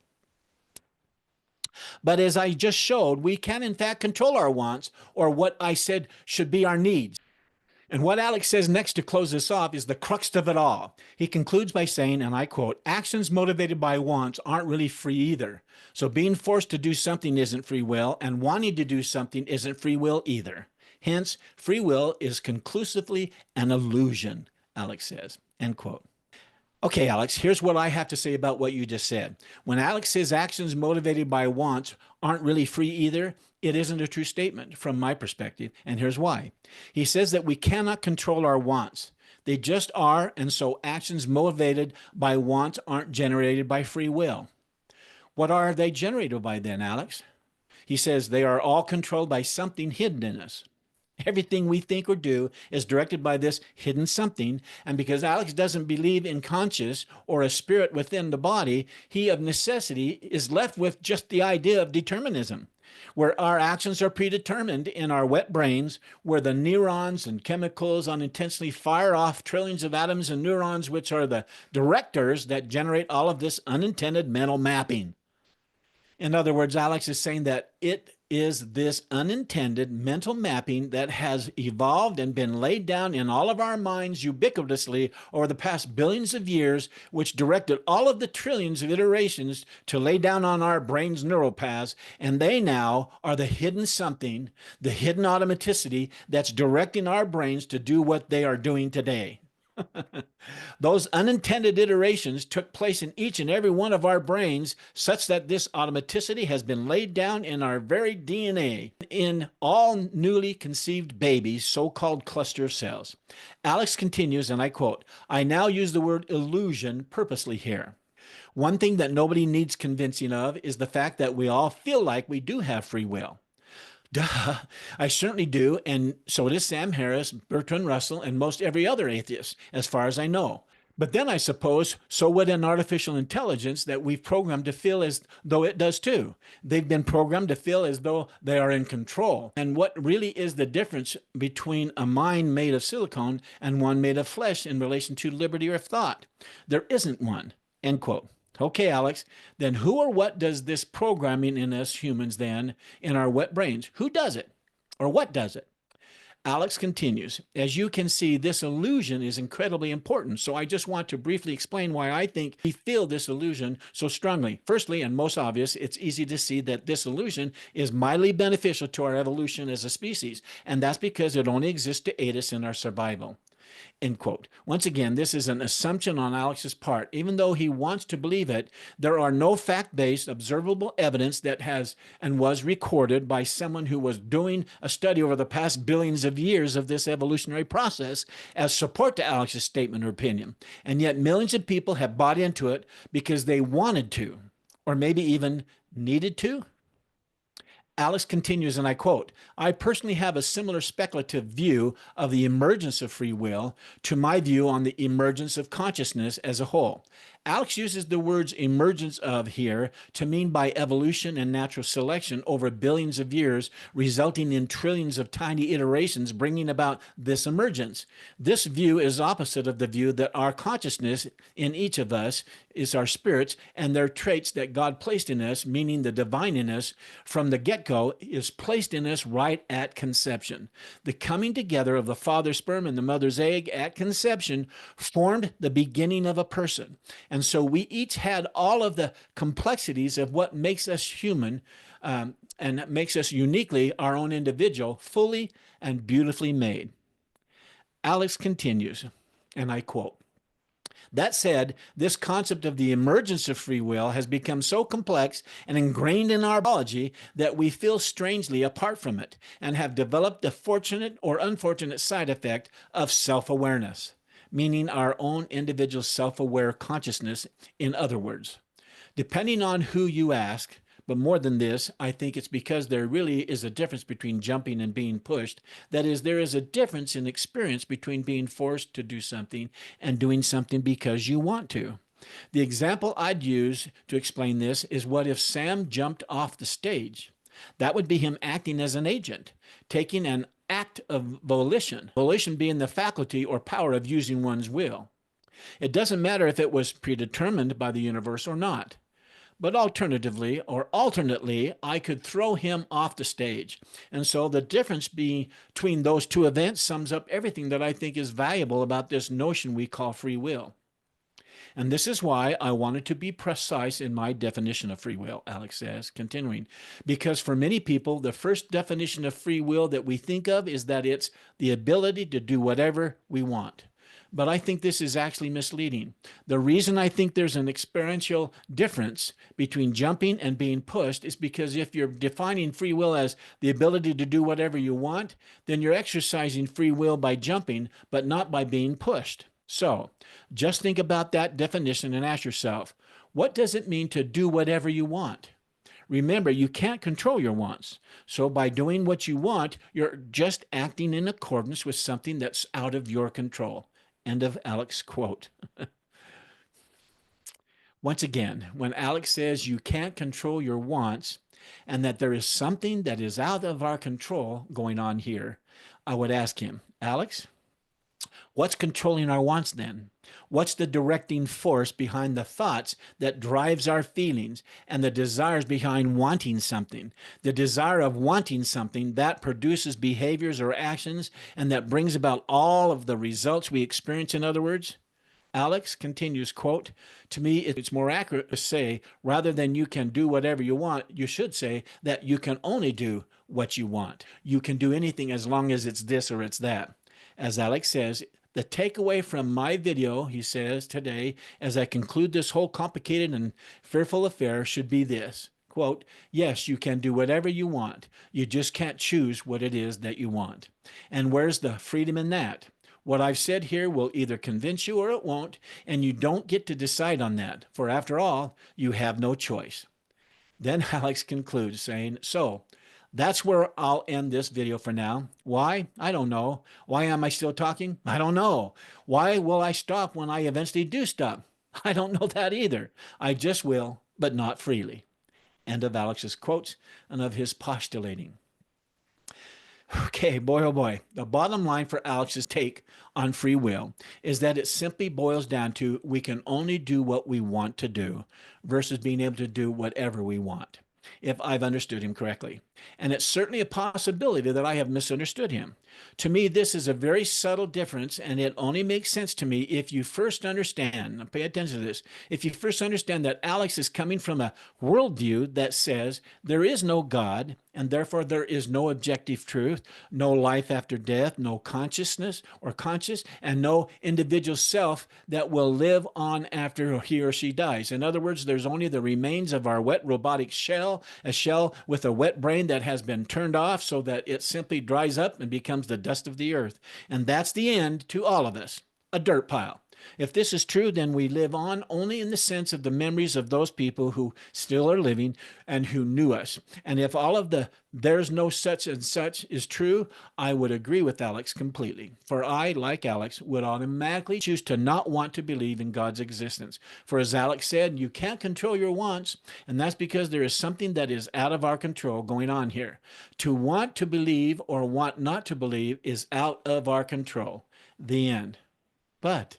A: But as I just showed, we can in fact control our wants, or what I said should be our needs. And what Alex says next to close this off is the crux of it all. He concludes by saying, and I quote, actions motivated by wants aren't really free either. So being forced to do something isn't free will, and wanting to do something isn't free will either. Hence, free will is conclusively an illusion, Alex says, end quote. Okay, Alex, here's what I have to say about what you just said. When Alex says actions motivated by wants aren't really free either, it isn't a true statement from my perspective, and here's why. He says that we cannot control our wants. They just are, and so actions motivated by wants aren't generated by free will. What are they generated by then, Alex? He says they are all controlled by something hidden in us. Everything we think or do is directed by this hidden something, and because Alex doesn't believe in conscience or a spirit within the body, he of necessity is left with just the idea of determinism, where our actions are predetermined in our wet brains, where the neurons and chemicals unintentionally fire off trillions of atoms and neurons, which are the directors that generate all of this unintended mental mapping. In other words, Alex is saying that it is this unintended mental mapping that has evolved and been laid down in all of our minds ubiquitously over the past billions of years, which directed all of the trillions of iterations to lay down on our brain's neural paths, and they now are the hidden something, the hidden automaticity that's directing our brains to do what they are doing today. Those unintended iterations took place in each and every one of our brains, such that this automaticity has been laid down in our very DNA in all newly conceived babies, so-called cluster of cells. Alex continues, and I quote, I now use the word illusion purposely here. One thing that nobody needs convincing of is the fact that we all feel like we do have free will. Duh, I certainly do, and so does Sam Harris, Bertrand Russell, and most every other atheist, as far as I know. But then I suppose, so would an artificial intelligence that we've programmed to feel as though it does too. They've been programmed to feel as though they are in control. And what really is the difference between a mind made of silicone and one made of flesh in relation to liberty of thought? There isn't one, end quote. Okay, Alex, then who or what does this programming in us humans then, in our wet brains? Who does it? Or what does it? Alex continues, as you can see, this illusion is incredibly important. So I just want to briefly explain why I think we feel this illusion so strongly. Firstly, and most obvious, it's easy to see that this illusion is mildly beneficial to our evolution as a species. And that's because it only exists to aid us in our survival. End quote. Once again, this is an assumption on Alex's part. Even though he wants to believe it, there are no fact-based, observable evidence that has and was recorded by someone who was doing a study over the past billions of years of this evolutionary process as support to Alex's statement or opinion. And yet millions of people have bought into it because they wanted to, or maybe even needed to. Alex continues, and I quote, I personally have a similar speculative view of the emergence of free will to my view on the emergence of consciousness as a whole. Alex uses the words emergence of here to mean by evolution and natural selection over billions of years, resulting in trillions of tiny iterations, bringing about this emergence. This view is opposite of the view that our consciousness in each of us is our spirits and their traits that God placed in us, meaning the divine in us from the get-go, is placed in us right at conception. The coming together of the father's sperm and the mother's egg at conception formed the beginning of a person. And so we each had all of the complexities of what makes us human and makes us uniquely our own individual, fully and beautifully made. Alex continues, and I quote, that said, this concept of the emergence of free will has become so complex and ingrained in our biology that we feel strangely apart from it and have developed the fortunate or unfortunate side effect of self-awareness, meaning our own individual self-aware consciousness, in other words. Depending on who you ask, but more than this, I think it's because there really is a difference between jumping and being pushed. That is, there is a difference in experience between being forced to do something and doing something because you want to. The example I'd use to explain this is, what if Sam jumped off the stage? That would be him acting as an agent, taking an act of volition, volition being the faculty or power of using one's will. It doesn't matter if it was predetermined by the universe or not. But alternatively, or alternately, I could throw him off the stage. And so the difference between those two events sums up everything that I think is valuable about this notion we call free will. And this is why I wanted to be precise in my definition of free will, Alex says, continuing. Because for many people, the first definition of free will that we think of is that it's the ability to do whatever we want. But I think this is actually misleading. The reason I think there's an experiential difference between jumping and being pushed is because if you're defining free will as the ability to do whatever you want, then you're exercising free will by jumping, but not by being pushed. So just think about that definition and ask yourself, what does it mean to do whatever you want? Remember, you can't control your wants. So by doing what you want, you're just acting in accordance with something that's out of your control. End of Alex's quote. Once again, when Alex says you can't control your wants and that there is something that is out of our control going on here, I would ask him, Alex, what's controlling our wants then? What's the directing force behind the thoughts that drives our feelings and the desires behind wanting something? The desire of wanting something that produces behaviors or actions and that brings about all of the results we experience, in other words? Alex continues, quote, to me, it's more accurate to say, rather than you can do whatever you want, you should say that you can only do what you want. You can do anything as long as it's this or it's that. As Alex says, the takeaway from my video, he says today, as I conclude this whole complicated and fearful affair, should be this, quote, yes, you can do whatever you want. You just can't choose what it is that you want. And where's the freedom in that? What I've said here will either convince you or it won't, and you don't get to decide on that, for after all, you have no choice. Then Alex concludes saying, so that's where I'll end this video for now. Why? I don't know. Why am I still talking? I don't know. Why will I stop when I eventually do stop? I don't know that either. I just will, but not freely. End of Alex's quotes and of his postulating. Okay, boy, oh boy. The bottom line for Alex's take on free will is that it simply boils down to we can only do what we want to do versus being able to do whatever we want, if I've understood him correctly. And it's certainly a possibility that I have misunderstood him. To me, this is a very subtle difference, and it only makes sense to me if you first understand, pay attention to this, if you first understand that Alex is coming from a worldview that says there is no God, and therefore there is no objective truth, no life after death, no consciousness or conscious, and no individual self that will live on after he or she dies. In other words, there's only the remains of our wet robotic shell, a shell with a wet brain that has been turned off so that it simply dries up and becomes the dust of the earth. And that's the end to all of us, a dirt pile. If this is true, then we live on only in the sense of the memories of those people who still are living and who knew us. And if all of the there's no such and such is true, I would agree with Alex completely. For I, like Alex, would automatically choose to not want to believe in God's existence. For as Alex said, you can't control your wants, and that's because there is something that is out of our control going on here. To want to believe or want not to believe is out of our control. The end. But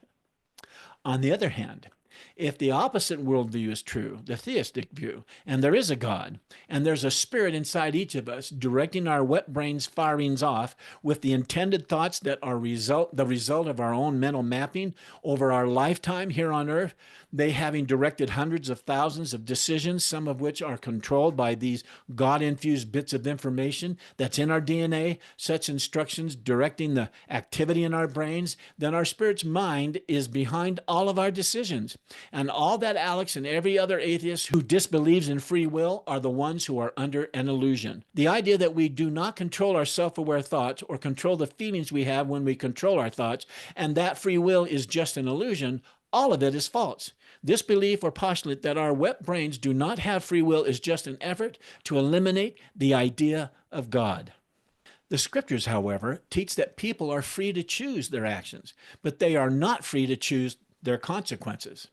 A: on the other hand, If the opposite worldview is true, the theistic view, and there is a God, and there's a spirit inside each of us directing our wet brains firings off with the intended thoughts that are the result of our own mental mapping over our lifetime here on earth, they having directed hundreds of thousands of decisions, some of which are controlled by these God-infused bits of information that's in our DNA, such instructions directing the activity in our brains, then our spirit's mind is behind all of our decisions. And all that Alex and every other atheist who disbelieves in free will are the ones who are under an illusion. The idea that we do not control our self-aware thoughts or control the feelings we have when we control our thoughts, and that free will is just an illusion, all of it is false. This belief or postulate that our wet brains do not have free will is just an effort to eliminate the idea of God. The scriptures, however, teach that people are free to choose their actions, but they are not free to choose their consequences.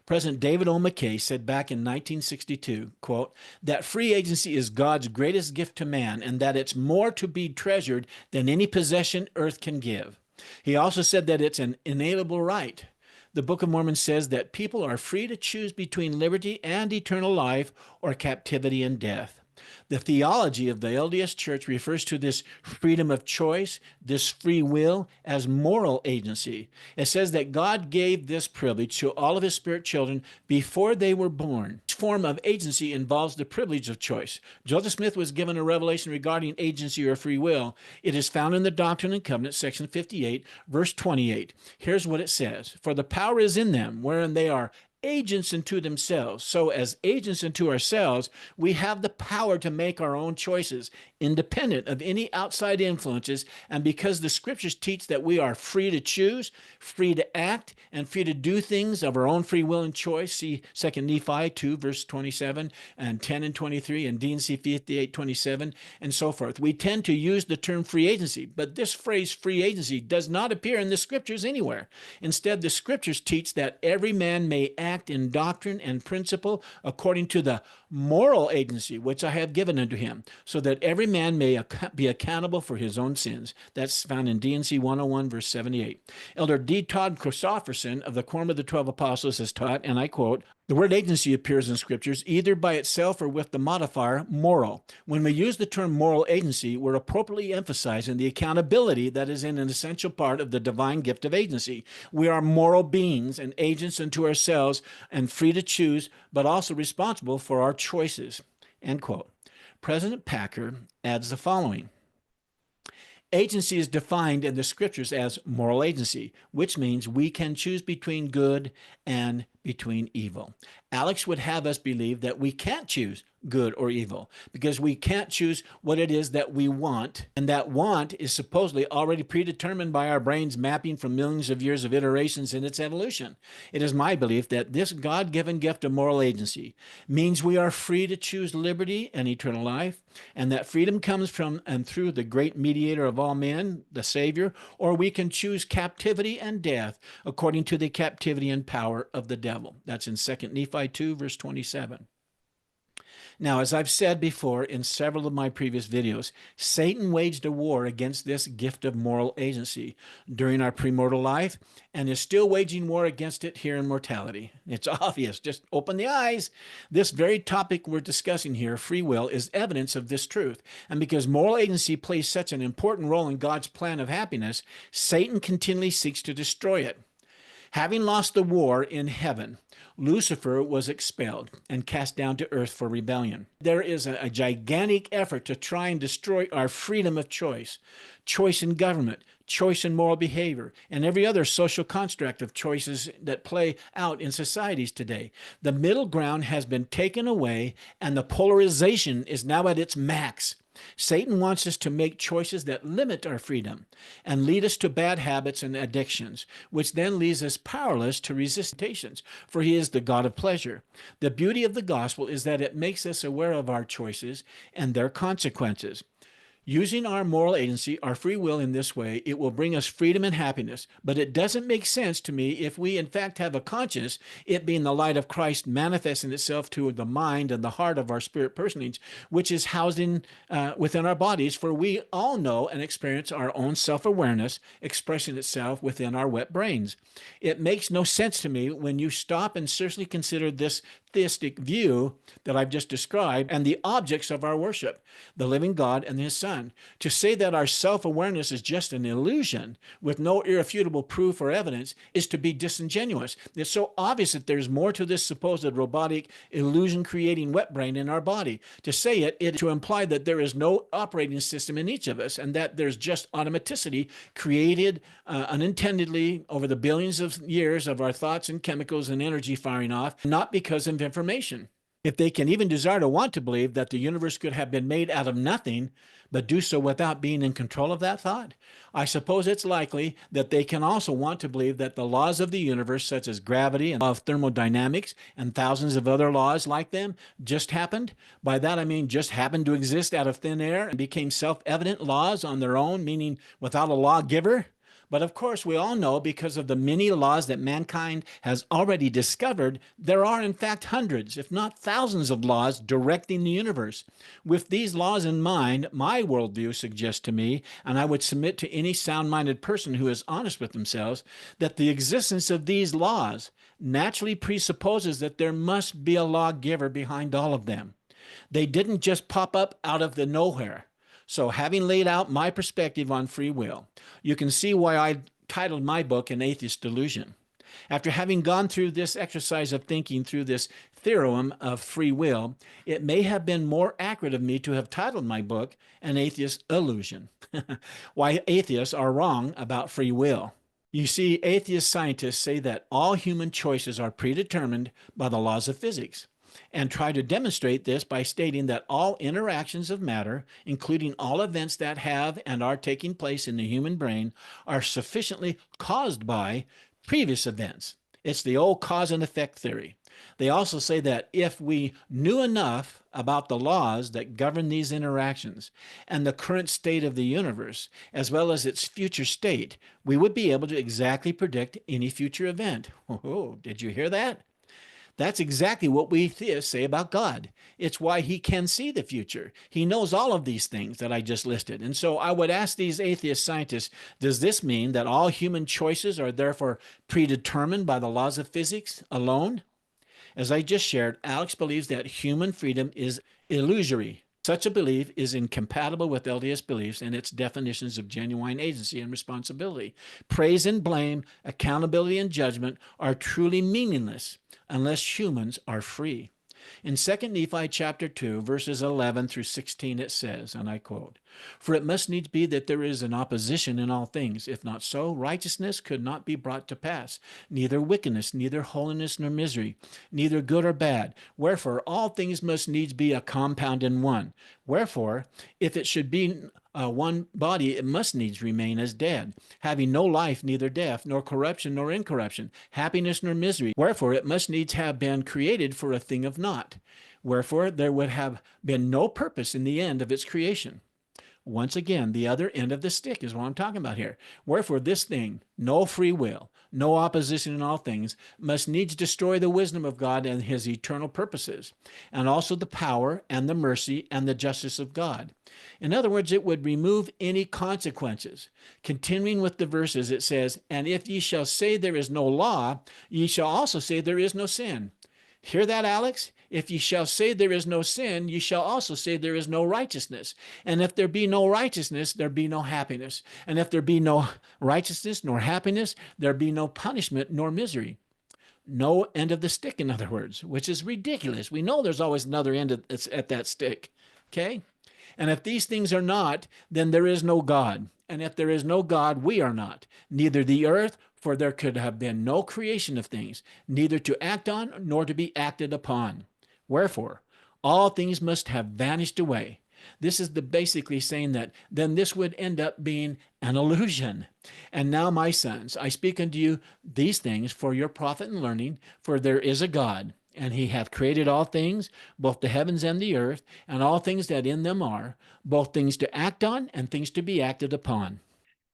A: President David O. McKay said back in 1962, quote, that free agency is God's greatest gift to man and that it's more to be treasured than any possession earth can give. He also said that it's an inalienable right. The Book of Mormon says that people are free to choose between liberty and eternal life or captivity and death. The theology of the LDS Church refers to this freedom of choice, this free will, as moral agency. It says that God gave this privilege to all of his spirit children before they were born. Each form of agency involves the privilege of choice. Joseph Smith was given a revelation regarding agency or free will. It is found in the Doctrine and Covenants, section 58, verse 28. Here's what it says. For the power is in them, wherein they are agents unto themselves. So as agents unto ourselves, we have the power to make our own choices, independent of any outside influences. And because the scriptures teach that we are free to choose, free to act, and free to do things of our own free will and choice, see 2 Nephi 2, verse 27, and 10 and 23, and D&C 58, 27, and so forth. We tend to use the term free agency, but this phrase free agency does not appear in the scriptures anywhere. Instead, the scriptures teach that every man may act in doctrine and principle according to the moral agency which I have given unto him, so that every man may be accountable for his own sins. That's found in D&C 101, verse 78. Elder D. Todd Christofferson of the Quorum of the 12 Apostles has taught, and I quote, the word agency appears in scriptures either by itself or with the modifier moral. When we use the term moral agency, we're appropriately emphasizing the accountability that is an essential part of the divine gift of agency. We are moral beings and agents unto ourselves and free to choose, but also responsible for our choices. End quote. President Packer adds the following. Agency is defined in the scriptures as moral agency, which means we can choose between good and between evil. Alex would have us believe that we can't choose good or evil because we can't choose what it is that we want, and that want is supposedly already predetermined by our brains mapping from millions of years of iterations in its evolution. It is my belief that this God-given gift of moral agency means we are free to choose liberty and eternal life, and that freedom comes from and through the great mediator of all men, the Savior, or we can choose captivity and death according to the captivity and power of the devil. That's in 2 Nephi 2, verse 27. Now, as I've said before in several of my previous videos, Satan waged a war against this gift of moral agency during our premortal life and is still waging war against it here in mortality. It's obvious. Just open the eyes. This very topic we're discussing here, free will, is evidence of this truth. And because moral agency plays such an important role in God's plan of happiness, Satan continually seeks to destroy it. Having lost the war in heaven, Lucifer was expelled and cast down to earth for rebellion. There is a gigantic effort to try and destroy our freedom of choice, choice in government, choice in moral behavior, and every other social construct of choices that play out in societies today. The middle ground has been taken away, and the polarization is now at its max. Satan wants us to make choices that limit our freedom and lead us to bad habits and addictions, which then leaves us powerless to resist temptations, for he is the God of pleasure. The beauty of the gospel is that it makes us aware of our choices and their consequences. Using our moral agency, our free will in this way, it will bring us freedom and happiness. But it doesn't make sense to me if we in fact have a conscience, it being the light of Christ manifesting itself to the mind and the heart of our spirit personage, which is housed within our bodies. For we all know and experience our own self-awareness expressing itself within our wet brains. It makes no sense to me when you stop and seriously consider this theistic view that I've just described and the objects of our worship, the living God and his Son. To say that our self-awareness is just an illusion with no irrefutable proof or evidence is to be disingenuous. It's so obvious that there's more to this supposed robotic illusion-creating wet brain in our body. To say it is to imply that there is no operating system in each of us and that there's just automaticity created unintendedly over the billions of years of our thoughts and chemicals and energy firing off, not because of information. If they can even desire to want to believe that the universe could have been made out of nothing, but do so without being in control of that thought, I suppose it's likely that they can also want to believe that the laws of the universe, such as gravity and law of thermodynamics and thousands of other laws like them, just happened. By that I mean just happened to exist out of thin air and became self-evident laws on their own, meaning without a lawgiver. But of course, we all know because of the many laws that mankind has already discovered, there are in fact hundreds, if not thousands of laws directing the universe. With these laws in mind, my worldview suggests to me, and I would submit to any sound-minded person who is honest with themselves, that the existence of these laws naturally presupposes that there must be a lawgiver behind all of them. They didn't just pop up out of the nowhere. So having laid out my perspective on free will, you can see why I titled my book An Atheist Illusion. After having gone through this exercise of thinking through this theorem of free will, it may have been more accurate of me to have titled my book An Atheist Illusion. Why atheists are wrong about free will. You see, atheist scientists say that all human choices are predetermined by the laws of physics, and try to demonstrate this by stating that all interactions of matter, including all events that have and are taking place in the human brain, are sufficiently caused by previous events. It's the old cause and effect theory. They also say that if we knew enough about the laws that govern these interactions and the current state of the universe, as well as its future state, we would be able to exactly predict any future event. Oh, did you hear that? That's exactly what we theists say about God. It's why he can see the future. He knows all of these things that I just listed. And so I would ask these atheist scientists, does this mean that all human choices are therefore predetermined by the laws of physics alone? As I just shared, Alex believes that human freedom is illusory. Such a belief is incompatible with LDS beliefs and its definitions of genuine agency and responsibility. Praise and blame, accountability and judgment are truly meaningless unless humans are free. In 2 Nephi chapter 2, verses 11 through 16, it says, and I quote, "For it must needs be that there is an opposition in all things. If not so, righteousness could not be brought to pass, neither wickedness, neither holiness nor misery, neither good or bad. Wherefore all things must needs be a compound in one. Wherefore, if it should be one body, it must needs remain as dead, having no life, neither death, nor corruption, nor incorruption, happiness, nor misery. Wherefore it must needs have been created for a thing of naught. Wherefore there would have been no purpose in the end of its creation." Once again, the other end of the stick is what I'm talking about here. Wherefore this thing, no free will, no opposition in all things, must needs destroy the wisdom of God and his eternal purposes, and also the power and the mercy and the justice of God. In other words, it would remove any consequences. Continuing with the verses, it says, "And if ye shall say there is no law, ye shall also say there is no sin." Hear that, Alex? If ye shall say there is no sin, ye shall also say there is no righteousness. And if there be no righteousness, there be no happiness. And if there be no righteousness nor happiness, there be no punishment nor misery. No end of the stick, in other words, which is ridiculous. We know there's always another end at that stick, okay? And if these things are not, then there is no God. And if there is no God, we are not. Neither the earth, for there could have been no creation of things, neither to act on nor to be acted upon. Wherefore, all things must have vanished away. This is basically saying that then this would end up being an illusion. And now, my sons, I speak unto you these things for your profit and learning, for there is a God, And he hath created all things, both the heavens and the earth, and all things that in them are, both things to act on and things to be acted upon,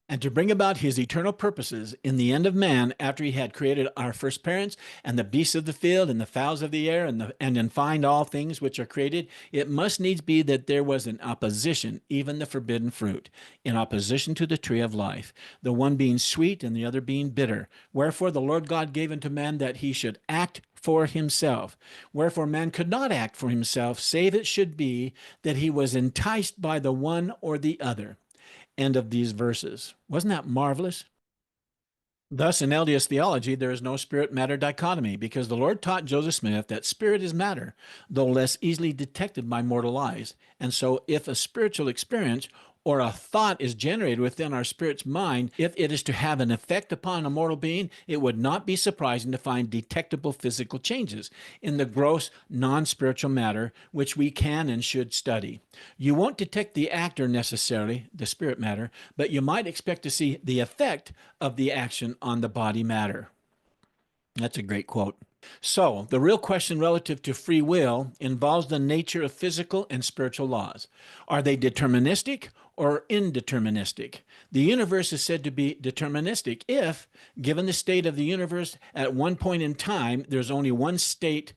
A: and to bring about his eternal purposes in the end of man, after he had created our first parents and the beasts of the field and the fowls of the air, and then find all things which are created, it must needs be that there was an opposition, even the forbidden fruit, in opposition to the tree of life, the one being sweet and the other being bitter. Wherefore the Lord God gave unto man that he should act for himself. Wherefore man could not act for himself, save it should be that he was enticed by the one or the other. End of these verses. Wasn't that marvelous? Thus, in LDS theology, there is no spirit-matter dichotomy, because the Lord taught Joseph Smith that spirit is matter, though less easily detected by mortal eyes. And so, if a spiritual experience or a thought is generated within our spirit's mind, if it is to have an effect upon a mortal being, it would not be surprising to find detectable physical changes in the gross non-spiritual matter, which we can and should study. You won't detect the actor necessarily, the spirit matter, but you might expect to see the effect of the action on the body matter. That's a great quote. So, the real question relative to free will involves the nature of physical and spiritual laws. Are they deterministic or indeterministic? The universe is said to be deterministic if, given the state of the universe at one point in time, there's only one state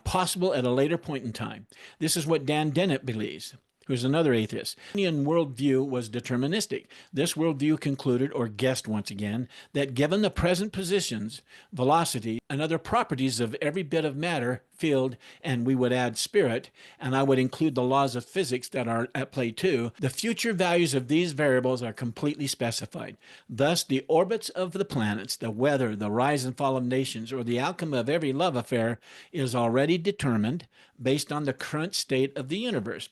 A: possible at a later point in time. This is what Dan Dennett believes, who's another atheist. The Indian worldview was deterministic. This worldview concluded, or guessed once again, that given the present positions, velocity, and other properties of every bit of matter, field, and we would add spirit, and I would include the laws of physics that are at play too, the future values of these variables are completely specified. Thus, the orbits of the planets, the weather, the rise and fall of nations, or the outcome of every love affair is already determined based on the current state of the universe.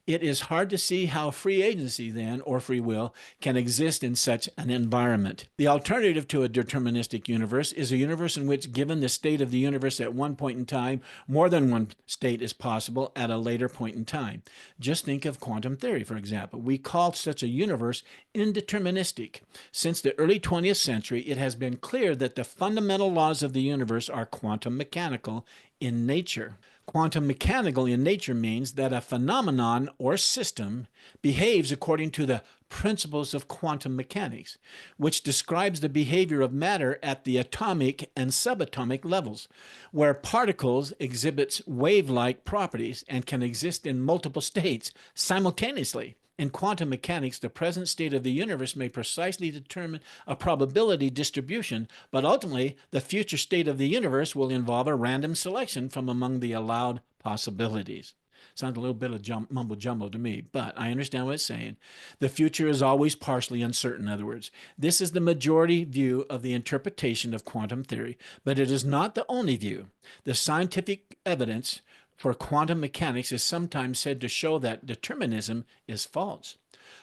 A: It is hard to see how free agency then, or free will, can exist in such an environment. The alternative to a deterministic universe is a universe in which, given the state of the universe at one point in time, more than one state is possible at a later point in time. Just think of quantum theory, for example. We call such a universe indeterministic. Since the early 20th century, it has been clear that the fundamental laws of the universe are quantum mechanical in nature. Quantum mechanical in nature means that a phenomenon or system behaves according to the principles of quantum mechanics, which describes the behavior of matter at the atomic and subatomic levels, where particles exhibit wave-like properties and can exist in multiple states simultaneously. In quantum mechanics, the present state of the universe may precisely determine a probability distribution, but ultimately, the future state of the universe will involve a random selection from among the allowed possibilities. Sounds a little bit of mumbo jumbo to me, but I understand what it's saying. The future is always partially uncertain, in other words. This is the majority view of the interpretation of quantum theory, but it is not the only view. The scientific evidence for quantum mechanics is sometimes said to show that determinism is false.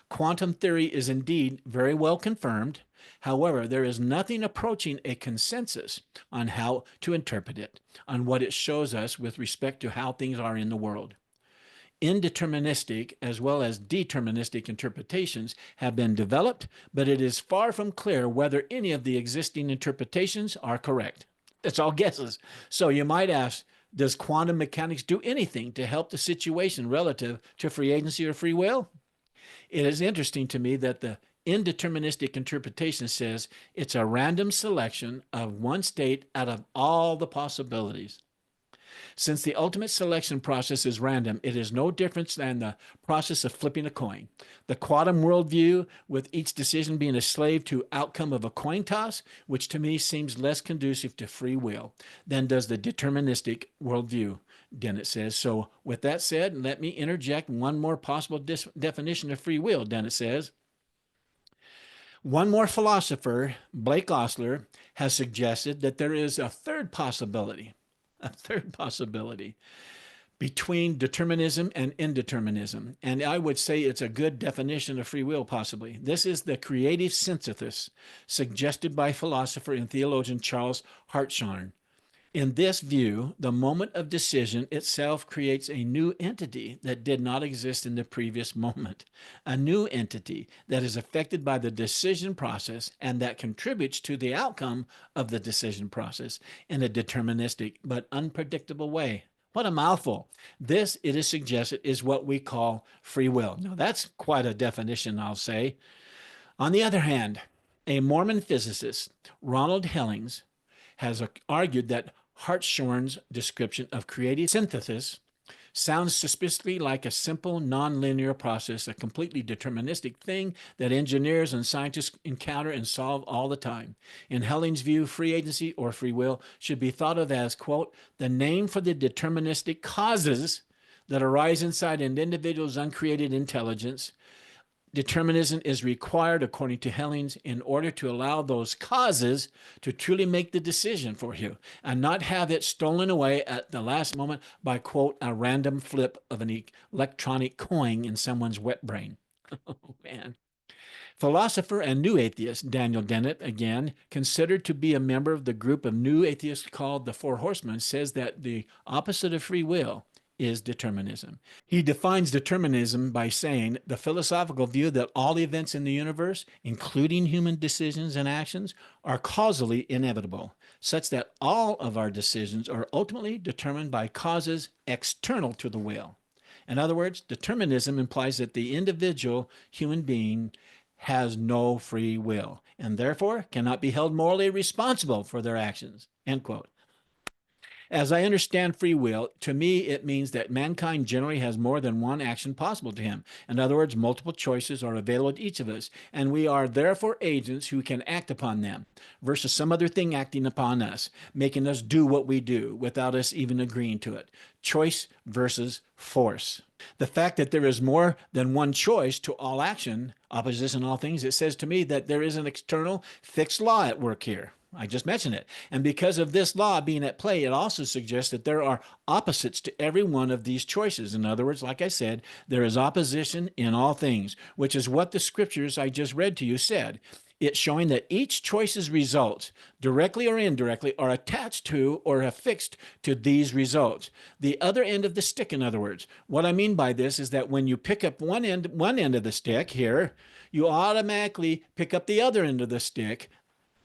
A: Quantum theory is indeed very well confirmed. However, there is nothing approaching a consensus on how to interpret it, on what it shows us with respect to how things are in the world. Indeterministic as well as deterministic interpretations have been developed, but it is far from clear whether any of the existing interpretations are correct. It's all guesses. So you might ask, does quantum mechanics do anything to help the situation relative to free agency or free will? It is interesting to me that the indeterministic interpretation says it's a random selection of one state out of all the possibilities. Since the ultimate selection process is random, it is no different than the process of flipping a coin. The quantum worldview, with each decision being a slave to outcome of a coin toss, which to me seems less conducive to free will than does the deterministic worldview, Dennett says. So with that said, let me interject one more possible definition of free will, Dennett says. One more philosopher, Blake Ostler, has suggested that there is a third possibility between determinism and indeterminism. And I would say it's a good definition of free will, possibly. This is the creative synthesis suggested by philosopher and theologian Charles Hartshorne. In this view, the moment of decision itself creates a new entity that did not exist in the previous moment, a new entity that is affected by the decision process and that contributes to the outcome of the decision process in a deterministic but unpredictable way. What a mouthful. This, it is suggested, is what we call free will. Now, that's quite a definition, I'll say. On the other hand, a Mormon physicist, Ronald Hellings, has argued that Hartshorne's description of creative synthesis sounds suspiciously like a simple, nonlinear process, a completely deterministic thing that engineers and scientists encounter and solve all the time. In Helling's view, free agency or free will should be thought of as, quote, the name for the deterministic causes that arise inside an individual's uncreated intelligence. Determinism is required, according to Hellings, in order to allow those causes to truly make the decision for you and not have it stolen away at the last moment by, quote, a random flip of an electronic coin in someone's wet brain. Oh, man. Philosopher and new atheist Daniel Dennett, again, considered to be a member of the group of new atheists called the Four Horsemen, says that the opposite of free will is determinism. He defines determinism by saying the philosophical view that all events in the universe, including human decisions and actions, are causally inevitable, such that all of our decisions are ultimately determined by causes external to the will. In other words, determinism implies that the individual human being has no free will and therefore cannot be held morally responsible for their actions, end quote. As I understand free will, to me, it means that mankind generally has more than one action possible to him. In other words, multiple choices are available to each of us, and we are therefore agents who can act upon them versus some other thing acting upon us, making us do what we do without us even agreeing to it. Choice versus force. The fact that there is more than one choice to all action, opposition, all things, it says to me that there is an external fixed law at work here. I just mentioned it. And because of this law being at play, it also suggests that there are opposites to every one of these choices. In other words, like I said, there is opposition in all things, which is what the scriptures I just read to you said. It's showing that each choice's results, directly or indirectly, are attached to or affixed to these results. The other end of the stick, in other words. What I mean by this is that when you pick up one end of the stick here, you automatically pick up the other end of the stick,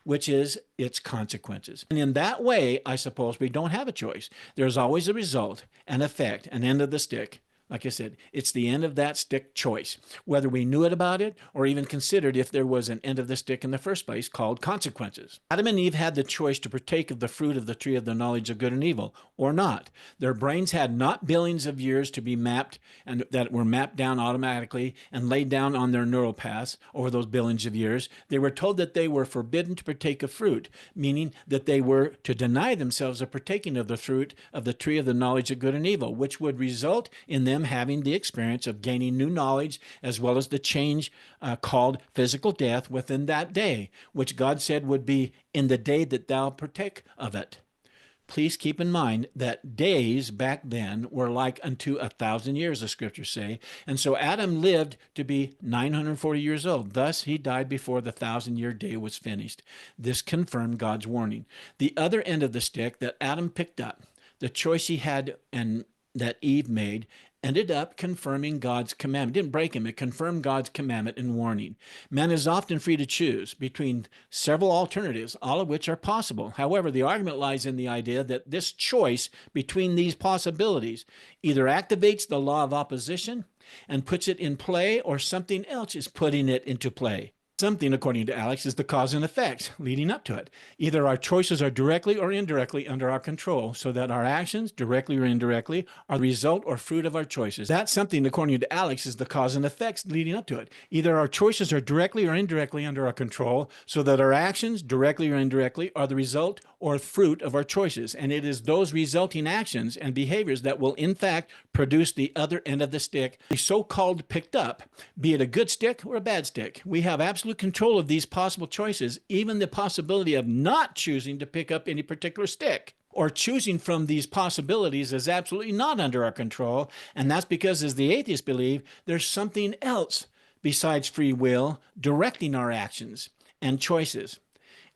A: which is its consequences. And in that way, I suppose we don't have a choice. There's always a result, an effect, an end of the stick. Like I said, it's the end of that stick choice, whether we knew it about it or even considered if there was an end of the stick in the first place called consequences. Adam and Eve had the choice to partake of the fruit of the tree of the knowledge of good and evil or not. Their brains had not billions of years to be mapped and that were mapped down automatically and laid down on their neural paths over those billions of years. They were told that they were forbidden to partake of fruit, meaning that they were to deny themselves of partaking of the fruit of the tree of the knowledge of good and evil, which would result in them having the experience of gaining new knowledge as well as the change called physical death within that day, which God said would be in the day that thou partake of it. Please keep in mind that days back then were like unto 1,000 years, the scriptures say. And so Adam lived to be 940 years old. Thus, he died before the 1,000-year day was finished. This confirmed God's warning. The other end of the stick that Adam picked up, the choice he had and that Eve made, ended up confirming God's commandment. Didn't break him. It confirmed God's commandment and warning. Man is often free to choose between several alternatives, all of which are possible. However, the argument lies in the idea that this choice between these possibilities either activates the law of opposition and puts it in play, or something else is putting it into play. Something, according to Alex, is the cause and effect leading up to it. Either our choices are directly or indirectly under our control, so that our actions, directly or indirectly, are the result or fruit of our choices. That something, according to Alex, is the cause and effects leading up to it. Either our choices are directly or indirectly under our control, so that our actions, directly or indirectly, are the result or fruit of our choices. And it is those resulting actions and behaviors that will, in fact, produce the other end of the stick, the so-called picked up, be it a good stick or a bad stick. We have absolute control of these possible choices, even the possibility of not choosing to pick up any particular stick or choosing from these possibilities is absolutely not under our control. And that's because, as the atheists believe, there's something else besides free will directing our actions and choices.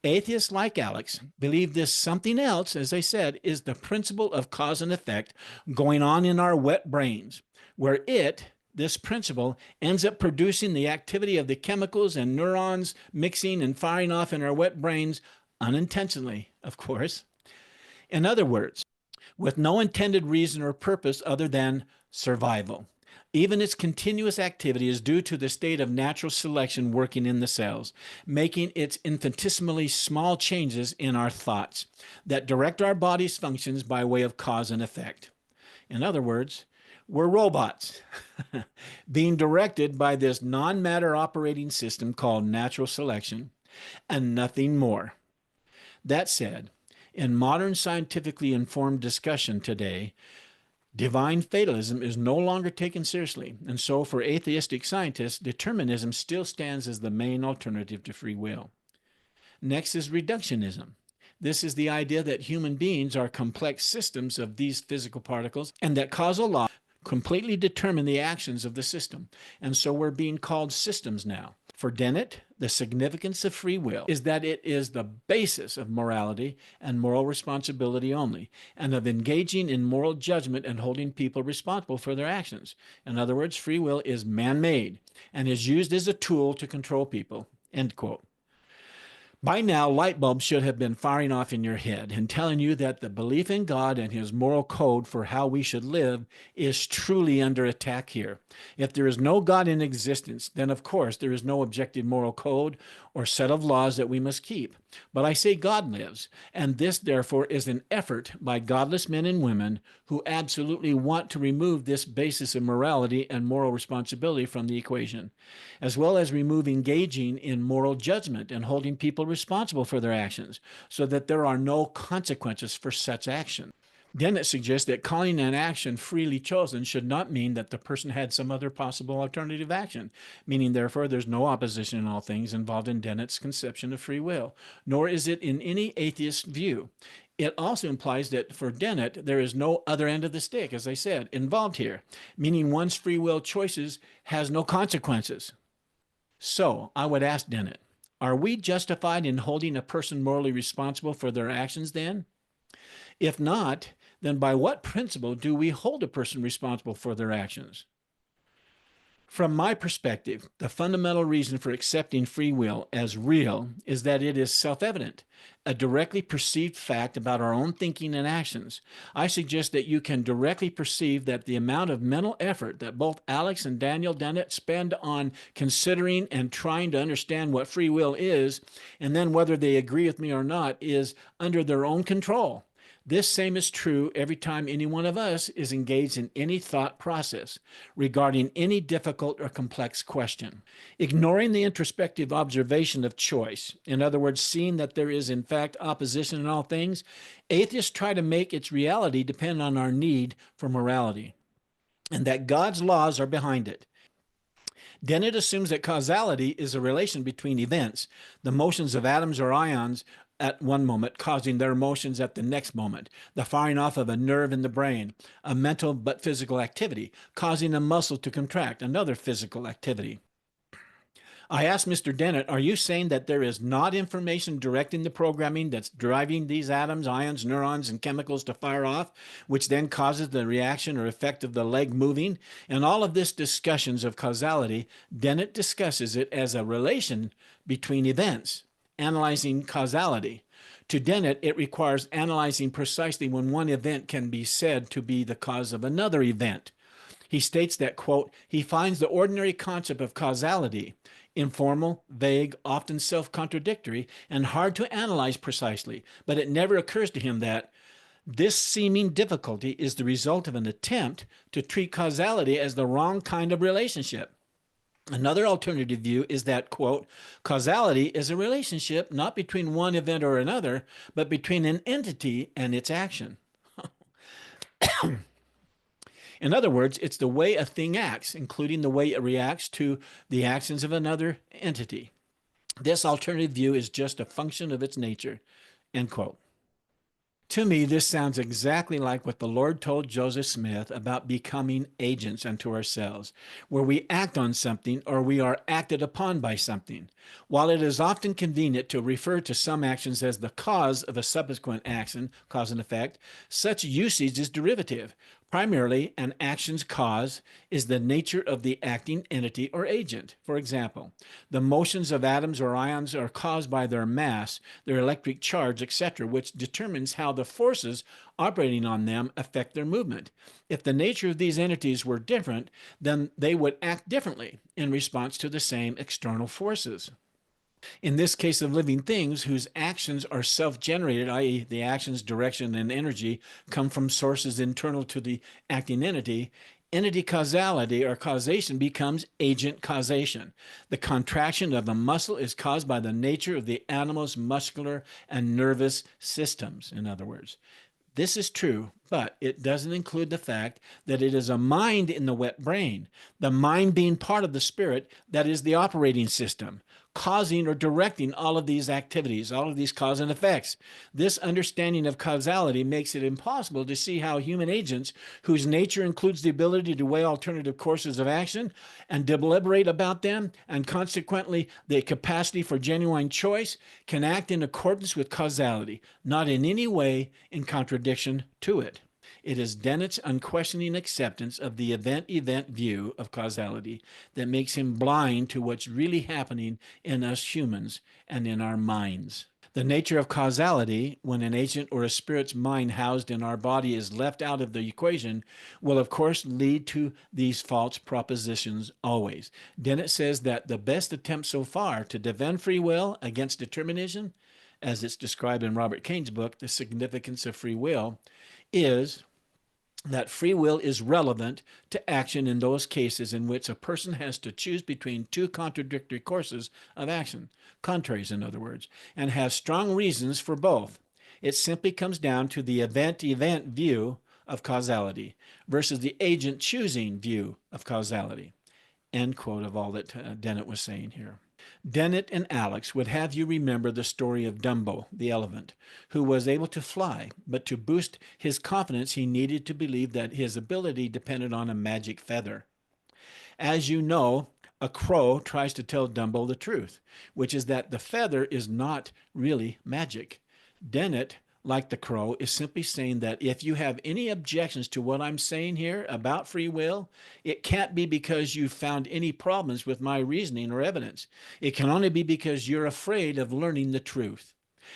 A: Atheists like Alex believe this something else, as I said, is the principle of cause and effect going on in our wet brains, where this principle, ends up producing the activity of the chemicals and neurons mixing and firing off in our wet brains unintentionally, of course. In other words, with no intended reason or purpose other than survival. Even its continuous activity is due to the state of natural selection working in the cells, making its infinitesimally small changes in our thoughts that direct our body's functions by way of cause and effect. In other words, we're robots being directed by this non-matter operating system called natural selection and nothing more. That said, in modern scientifically informed discussion today, divine fatalism is no longer taken seriously, and so for atheistic scientists, determinism still stands as the main alternative to free will. Next is reductionism. This is the idea that human beings are complex systems of these physical particles and that causal law completely determine the actions of the system, and so we're being called systems now. For Dennett, the significance of free will is that it is the basis of morality and moral responsibility only, and of engaging in moral judgment and holding people responsible for their actions. In other words, free will is man-made and is used as a tool to control people. End quote. By now, light bulbs should have been firing off in your head and telling you that the belief in God and his moral code for how we should live is truly under attack here. If there is no God in existence, then of course there is no objective moral code or set of laws that we must keep. But I say God lives, and this therefore is an effort by godless men and women who absolutely want to remove this basis of morality and moral responsibility from the equation, as well as remove engaging in moral judgment and holding people responsible for their actions, so that there are no consequences for such action. Dennett suggests that calling an action freely chosen should not mean that the person had some other possible alternative action, meaning therefore there's no opposition in all things involved in Dennett's conception of free will, nor is it in any atheist view. It also implies that for Dennett, there is no other end of the stick, as I said, involved here, meaning one's free will choices has no consequences. So I would ask Dennett, are we justified in holding a person morally responsible for their actions then? If not, then by what principle do we hold a person responsible for their actions? From my perspective, the fundamental reason for accepting free will as real is that it is self-evident, a directly perceived fact about our own thinking and actions. I suggest that you can directly perceive that the amount of mental effort that both Alex and Daniel Dennett spend on considering and trying to understand what free will is, and then whether they agree with me or not, is under their own control. This same is true every time any one of us is engaged in any thought process regarding any difficult or complex question. Ignoring the introspective observation of choice, in other words, seeing that there is in fact opposition in all things, atheists try to make its reality depend on our need for morality, and that God's laws are behind it. Dennett assumes that causality is a relation between events, the motions of atoms or ions, at one moment, causing their motions at the next moment, the firing off of a nerve in the brain, a mental but physical activity, causing a muscle to contract, another physical activity. I asked Mr. Dennett, are you saying that there is not information directing the programming that's driving these atoms, ions, neurons, and chemicals to fire off, which then causes the reaction or effect of the leg moving? In all of this discussions of causality, Dennett discusses it as a relation between events, analyzing causality. To Dennett, it requires analyzing precisely when one event can be said to be the cause of another event. He states that, quote, he finds the ordinary concept of causality informal, vague, often self-contradictory, and hard to analyze precisely, but it never occurs to him that this seeming difficulty is the result of an attempt to treat causality as the wrong kind of relationship. Another alternative view is that, quote, causality is a relationship not between one event or another, but between an entity and its action. In other words, it's the way a thing acts, including the way it reacts to the actions of another entity. This alternative view is just a function of its nature, end quote. To me, this sounds exactly like what the Lord told Joseph Smith about becoming agents unto ourselves, where we act on something or we are acted upon by something. While it is often convenient to refer to some actions as the cause of a subsequent action, cause and effect, such usage is derivative. Primarily, an action's cause is the nature of the acting entity or agent. For example, the motions of atoms or ions are caused by their mass, their electric charge, etc., which determines how the forces operating on them affect their movement. If the nature of these entities were different, then they would act differently in response to the same external forces. In this case of living things whose actions are self-generated, i.e. the action's direction and energy come from sources internal to the acting entity, entity causality or causation becomes agent causation. The contraction of the muscle is caused by the nature of the animal's muscular and nervous systems, in other words. This is true, but it doesn't include the fact that it is a mind in the wet brain, the mind being part of the spirit that is the operating system, causing or directing all of these activities, all of these cause and effects. This understanding of causality makes it impossible to see how human agents, whose nature includes the ability to weigh alternative courses of action and deliberate about them, and consequently the capacity for genuine choice, can act in accordance with causality, not in any way in contradiction to it. It is Dennett's unquestioning acceptance of the event-event view of causality that makes him blind to what's really happening in us humans and in our minds. The nature of causality, when an agent or a spirit's mind housed in our body is left out of the equation, will of course lead to these false propositions always. Dennett says that the best attempt so far to defend free will against determinism, as it's described in Robert Kane's book, The Significance of Free Will, is that free will is relevant to action in those cases in which a person has to choose between two contradictory courses of action, contraries in other words, and has strong reasons for both. It simply comes down to the event-event view of causality versus the agent choosing view of causality. End quote of all that Dennett was saying here. Dennett and Alex would have you remember the story of Dumbo, the elephant, who was able to fly, but to boost his confidence, he needed to believe that his ability depended on a magic feather. As you know, a crow tries to tell Dumbo the truth, which is that the feather is not really magic. Dennett, like the crow, is simply saying that if you have any objections to what I'm saying here about free will, it can't be because you've found any problems with my reasoning or evidence. It can only be because you're afraid of learning the truth,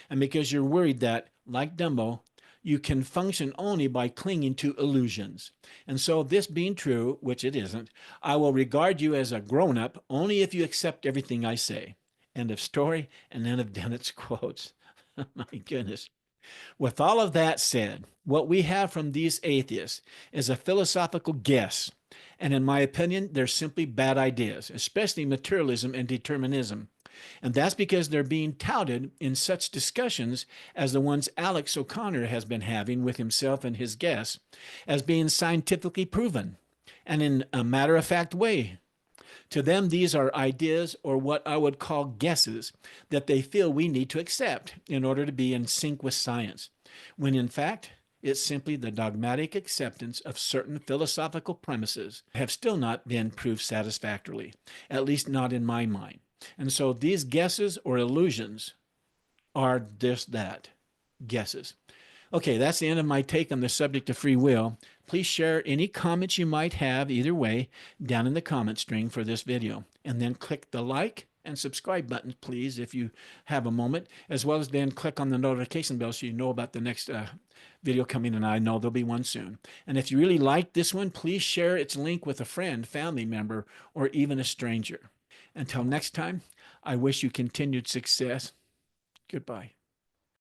A: and because you're worried that, like Dumbo, you can function only by clinging to illusions. And so, this being true, which it isn't, I will regard you as a grown-up only if you accept everything I say. End of story, and end of Dennett's quotes. My goodness. With all of that said, what we have from these atheists is a philosophical guess. And in my opinion, they're simply bad ideas, especially materialism and determinism. And that's because they're being touted in such discussions as the ones Alex O'Connor has been having with himself and his guests as being scientifically proven and in a matter-of-fact way. To them, these are ideas or what I would call guesses that they feel we need to accept in order to be in sync with science, when in fact, it's simply the dogmatic acceptance of certain philosophical premises have still not been proved satisfactorily, at least not in my mind. And so these guesses or illusions are just that, guesses. Okay, that's the end of my take on the subject of free will. Please share any comments you might have either way down in the comment string for this video. And then click the like and subscribe buttons, please, if you have a moment, as well as then click on the notification bell so you know about the next video coming, and I know there'll be one soon. And if you really like this one, please share its link with a friend, family member, or even a stranger. Until next time, I wish you continued success. Goodbye.